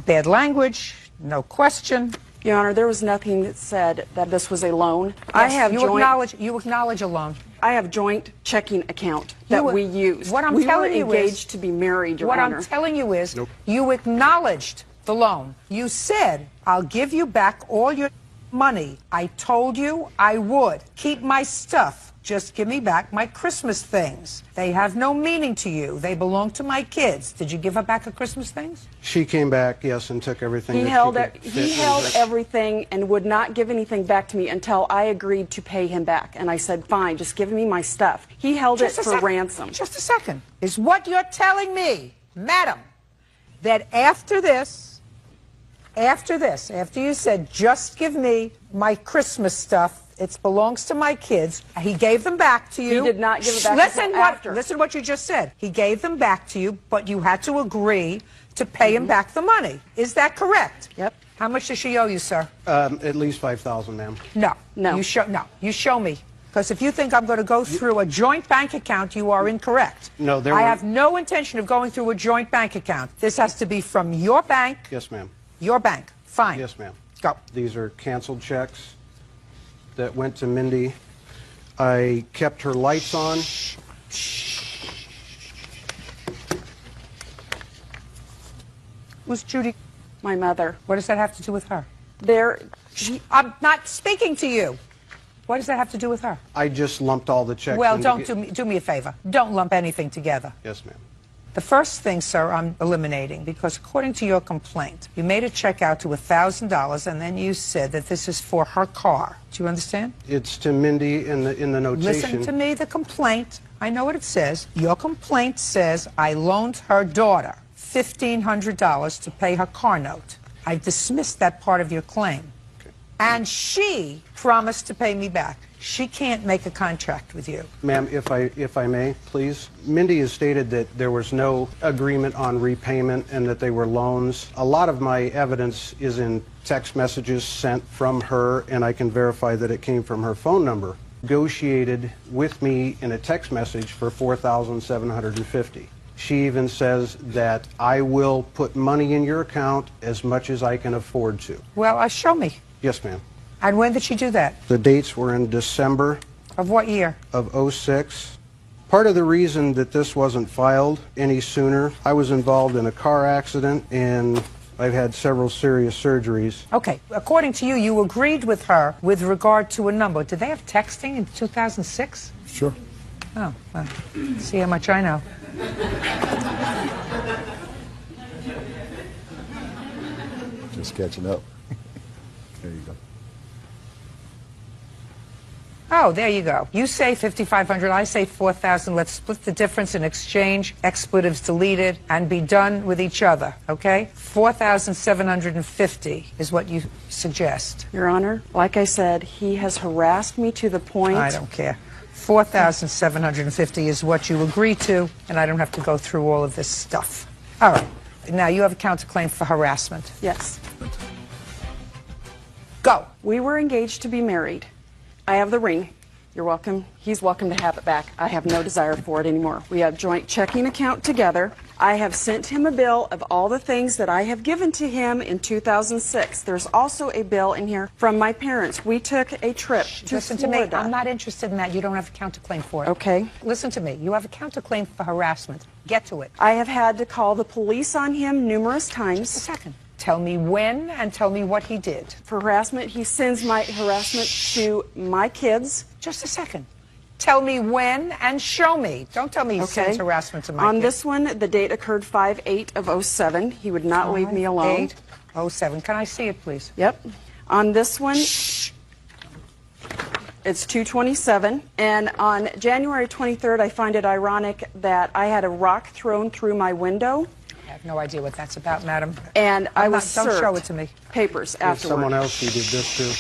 Speaker 3: Bad language, no question.
Speaker 22: Your Honor, there was nothing that said that this was a loan.
Speaker 3: Yes, you acknowledge a loan.
Speaker 22: I have joint checking account that we used.
Speaker 3: What I'm
Speaker 22: we
Speaker 3: telling
Speaker 22: were
Speaker 3: you
Speaker 22: engaged to be married, Your
Speaker 3: What
Speaker 22: Honor.
Speaker 3: I'm telling you is, you acknowledged the loan. You said, I'll give you back all your money. I told you I would. Keep my stuff. Just give me back my Christmas things. They have no meaning to you. They belong to my kids. Did you give her back her Christmas things?
Speaker 8: She came back, yes, and took everything.
Speaker 22: He
Speaker 8: that
Speaker 22: held
Speaker 8: she could
Speaker 22: he
Speaker 8: fit
Speaker 22: held
Speaker 8: into.
Speaker 22: everything and would not give anything back to me until I agreed to pay him back. And I said, fine, just give me my stuff. He held it for ransom.
Speaker 3: Just a second. Is what you're telling me, madam, that after this, after you said, just give me my Christmas stuff, it belongs to my kids, he gave them back to you.
Speaker 22: He did not give it back until after.
Speaker 3: Listen what you just said. He gave them back to you, but you had to agree to pay him back the money. Is that correct?
Speaker 22: Yep.
Speaker 3: How much does she owe you, sir?
Speaker 8: At least $5,000, ma'am.
Speaker 22: No.
Speaker 3: You show me. Because if you think I'm going to go through a joint bank account, you are incorrect.
Speaker 8: No,
Speaker 3: I have no intention of going through a joint bank account. This has to be from your bank.
Speaker 8: Yes, ma'am.
Speaker 3: Your bank. Fine.
Speaker 8: Yes, ma'am.
Speaker 3: Go.
Speaker 8: These are canceled checks that went to Mindy. I kept her lights on.
Speaker 3: Who's Judy?
Speaker 22: My mother.
Speaker 3: What does that have to do with her?
Speaker 22: I'm
Speaker 3: not speaking to you. What does that have to do with her?
Speaker 8: I just lumped all the checks.
Speaker 3: Well, don't do me a favor. Don't lump anything together.
Speaker 8: Yes, ma'am.
Speaker 3: The first thing, sir, I'm eliminating, because according to your complaint, you made a check out to $1,000, and then you said that this is for her car. Do you understand?
Speaker 8: It's to Mindy in the notation.
Speaker 3: Listen to me, the complaint. I know what it says. Your complaint says I loaned her daughter $1,500 to pay her car note. I dismissed that part of your claim.
Speaker 8: Okay.
Speaker 3: And she promised to pay me back. She can't make a contract with you.
Speaker 8: Ma'am, if I may, please. Mindy has stated that there was no agreement on repayment and that they were loans. A lot of my evidence is in text messages sent from her, and I can verify that it came from her phone number. Negotiated with me in a text message for $4,750. She even says that I will put money in your account as much as I can afford to.
Speaker 3: Well, show me.
Speaker 8: Yes, ma'am.
Speaker 3: And when did she do that?
Speaker 8: The dates were in December.
Speaker 3: Of what year?
Speaker 8: Of '06. Part of the reason that this wasn't filed any sooner, I was involved in a car accident and I've had several serious surgeries.
Speaker 3: Okay, according to you, you agreed with her with regard to a number. Did they have texting in 2006?
Speaker 2: Sure.
Speaker 3: Oh, well, see how much I know.
Speaker 2: Just catching up. There you go.
Speaker 3: Oh, there you go. You say 5,500, I say 4,000. Let's split the difference in exchange, expletives deleted, and be done with each other, okay? 4,750 is what you suggest.
Speaker 22: Your Honor, like I said, he has harassed me to the point...
Speaker 3: I don't care. 4,750 is what you agree to, and I don't have to go through all of this stuff. All right. Now, you have a counterclaim for harassment.
Speaker 22: Yes.
Speaker 3: Go.
Speaker 22: We were engaged to be married. I have the ring. You're welcome. He's welcome to have it back. I have no desire for it anymore. We have joint checking account together. I have sent him a bill of all the things that I have given to him in 2006. There's also a bill in here from my parents. We took a trip to
Speaker 3: Listen
Speaker 22: Florida.
Speaker 3: to me. I'm not interested in that. You don't have a counterclaim for it.
Speaker 22: Okay.
Speaker 3: Listen to me. You have a counterclaim for harassment. Get to it.
Speaker 22: I have had to call the police on him numerous times.
Speaker 3: Just a second. Tell me when and tell me what he did.
Speaker 22: For harassment, he sends my harassment to my kids.
Speaker 3: Just a second. Tell me when and show me. Don't tell me he sends harassment to my
Speaker 22: On
Speaker 3: kid.
Speaker 22: this one, the date occurred 5/8 of 07. He would not leave me alone.
Speaker 3: 5/8/07. Can I see it, please?
Speaker 22: Yep. On this one, it's 2/27. And on January 23rd, I find it ironic that I had a rock thrown through my window.
Speaker 3: I have no idea what that's about, madam.
Speaker 22: And I was served
Speaker 3: Don't show it to me.
Speaker 22: Papers
Speaker 8: There's
Speaker 22: afterward.
Speaker 8: someone else who did this too.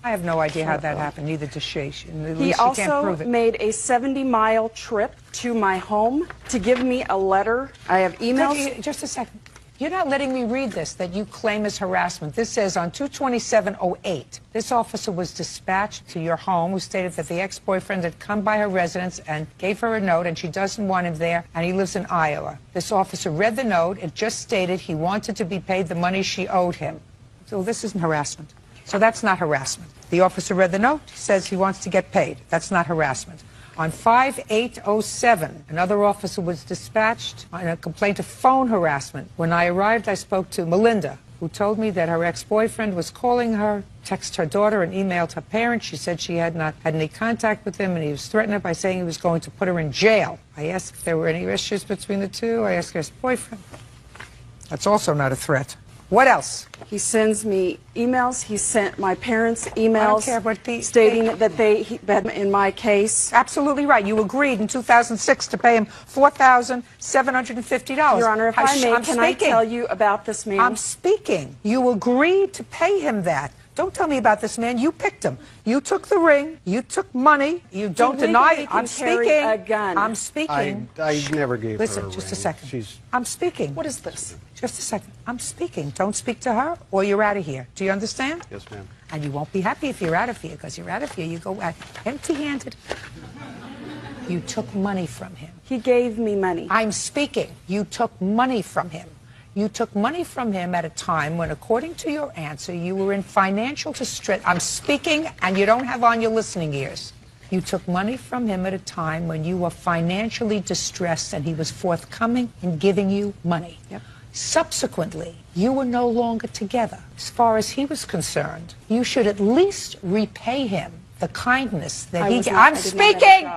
Speaker 3: I have no idea how that happened. Neither does she. At
Speaker 22: He
Speaker 3: least she can't
Speaker 22: also
Speaker 3: prove it.
Speaker 22: made a 70-mile trip to my home to give me a letter. I have emails.
Speaker 3: Just a second. You're not letting me read this that you claim as harassment. This says on 2/27/08, this officer was dispatched to your home who stated that the ex-boyfriend had come by her residence and gave her a note and she doesn't want him there and he lives in Iowa. This officer read the note. It just stated he wanted to be paid the money she owed him. So this isn't harassment. So that's not harassment. The officer read the note. He says he wants to get paid. That's not harassment. On 5/8/07, another officer was dispatched on a complaint of phone harassment. When I arrived, I spoke to Melinda, who told me that her ex-boyfriend was calling her, texted her daughter, and emailed her parents. She said she had not had any contact with him, and he was threatened her by saying he was going to put her in jail. I asked if there were any issues between the two. I asked her ex-boyfriend. That's also not a threat. What else?
Speaker 22: He sends me emails. He sent my parents emails
Speaker 3: stating
Speaker 22: that they had in my case.
Speaker 3: Absolutely right. You agreed in 2006 to pay him $4,750.
Speaker 22: Your Honor, if I may, can I tell you about this man?
Speaker 3: I'm speaking. You agreed to pay him that. Don't tell me about this man. You picked him. You took the ring. You took money. You don't deny it. I'm speaking.
Speaker 22: A gun.
Speaker 3: I'm speaking.
Speaker 8: I never gave
Speaker 3: Listen,
Speaker 8: her a
Speaker 3: just
Speaker 8: ring.
Speaker 3: a second.
Speaker 8: She's
Speaker 3: I'm speaking.
Speaker 22: What is this?
Speaker 3: Just a second. I'm speaking. Don't speak to her or you're out of here. Do you understand?
Speaker 8: Yes, ma'am.
Speaker 3: And you won't be happy if you're out of here, because you're out of here. You go out empty-handed. You took money from him.
Speaker 22: He gave me money.
Speaker 3: I'm speaking. You took money from him. You took money from him at a time when, according to your answer, you were in financial distress. I'm speaking, and you don't have on your listening ears. You took money from him at a time when you were financially distressed, and he was forthcoming in giving you money.
Speaker 22: Yep.
Speaker 3: Subsequently, you were no longer together. As far as he was concerned, you should at least repay him the kindness that he gave. I'm speaking.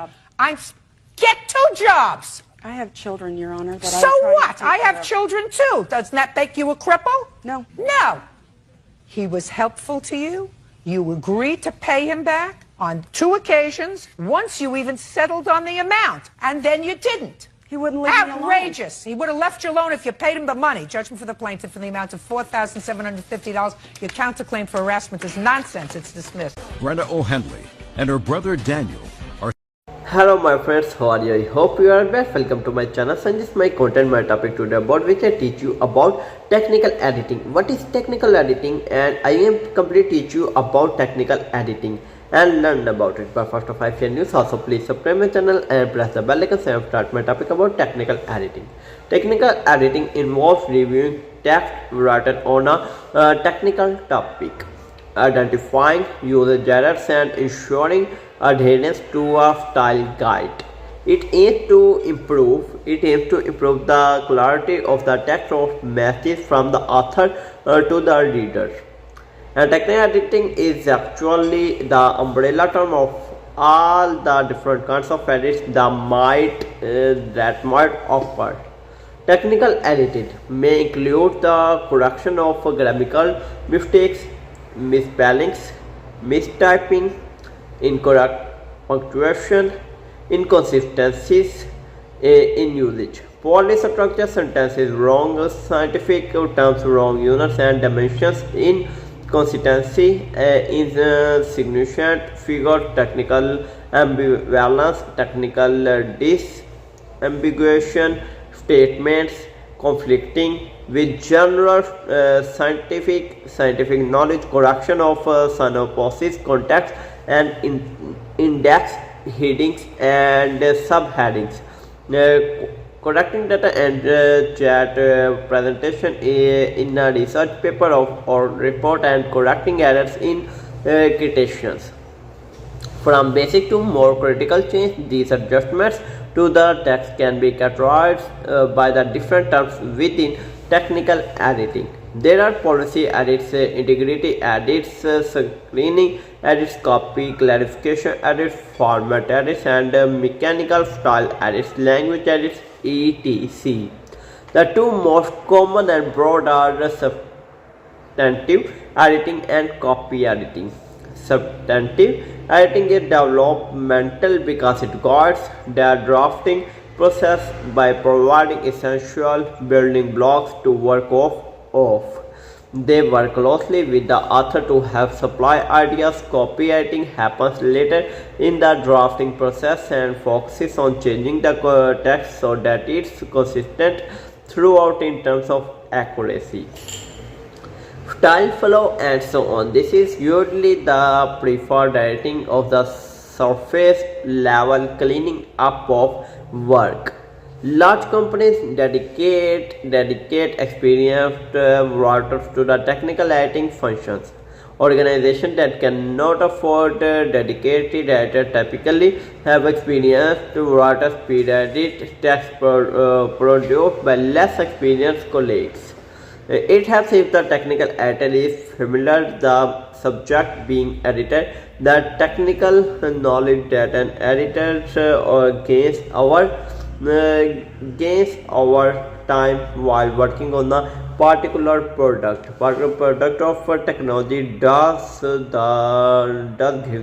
Speaker 3: Get 2 jobs.
Speaker 22: I have children, Your Honor. That
Speaker 3: So what? I have children too. Doesn't that make you a cripple?
Speaker 22: No.
Speaker 3: No. He was helpful to you. You agreed to pay him back on 2 occasions. Once you even settled on the amount, and then you didn't.
Speaker 22: He wouldn't leave me alone.
Speaker 3: Outrageous. He would have left you alone if you paid him the money. Judgment for the plaintiff for the amount of $4,750. Your counterclaim for harassment is nonsense. It's dismissed.
Speaker 1: Brenda O'Henley and her brother Daniel are...
Speaker 4: Hello my friends, how are you? I hope you are best. Welcome to my channel. So in this my content, my topic today about which I teach you about technical editing. What is technical editing? And I am completely teach you about technical editing and learn about it. But first of all, if you are new, also please subscribe my channel and press the bell icon so I start my topic about technical editing. Technical editing involves reviewing text written on a technical topic, identifying user errors and ensuring adherence to a style guide. It aims to improve the clarity of the text of message from the author to the reader. And technical editing is actually the umbrella term of all the different kinds of edits that might occur. Technical editing may include the correction of grammatical mistakes, misspellings, mistyping, incorrect punctuation, inconsistencies in usage, poorly structured sentences, wrong scientific terms, wrong units and dimensions, inconsistency in significant figure, technical ambivalence, technical disambiguation, statements conflicting with general scientific knowledge, correction of synopsis, context and index headings and subheadings, correcting data and chat presentation in a research paper or report, and correcting errors in citations. From basic to more critical change, these adjustments to the text can be categorized by the different terms within technical editing. There are policy edits, integrity edits, screening edits, copy clarification edits, format edits, and mechanical style edits, language edits, etc. The two most common and broad are substantive editing and copy editing. Substantive editing is developmental because it guides the drafting process by providing essential building blocks to work off. They work closely with the author to help supply ideas. Copy editing happens later in the drafting process and focuses on changing the text so that it's consistent throughout in terms of accuracy, style, flow, and so on. This is usually the preferred editing of the surface level cleaning up of work. Large companies dedicate experienced writers to the technical editing functions. Organizations that cannot afford dedicated editors typically have experienced writers speed edit text produced by less experienced colleagues. It helps if the technical editor is familiar the subject being edited. The technical knowledge that an editor gains over time while working on a particular product of technology does give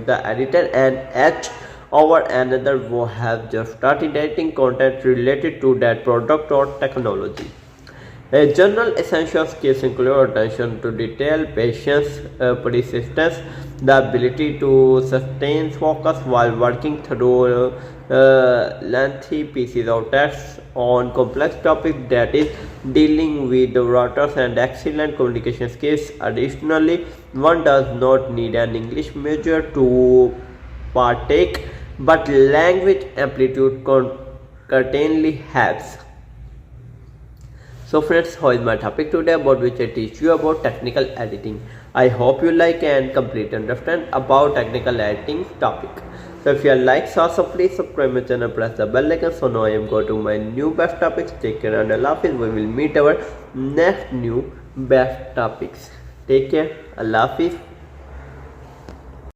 Speaker 4: the editor an edge over another who have just started editing content related to that product or technology. General essential skills include attention to detail, patience, persistence, the ability to sustain focus while working through lengthy pieces of text on complex topics, that is, dealing with the writers, and excellent communication skills. Additionally, one does not need an English major to partake, but language amplitude certainly helps. So friends, how is my topic today, about which I teach you about technical editing. I hope you like and completely understand about technical editing topic. So if you like, so please subscribe my channel, press the bell icon. So now I am going to my new best topics. Take care and Allah Hafiz. We will meet our next new best topics. Take care. Allah Hafiz.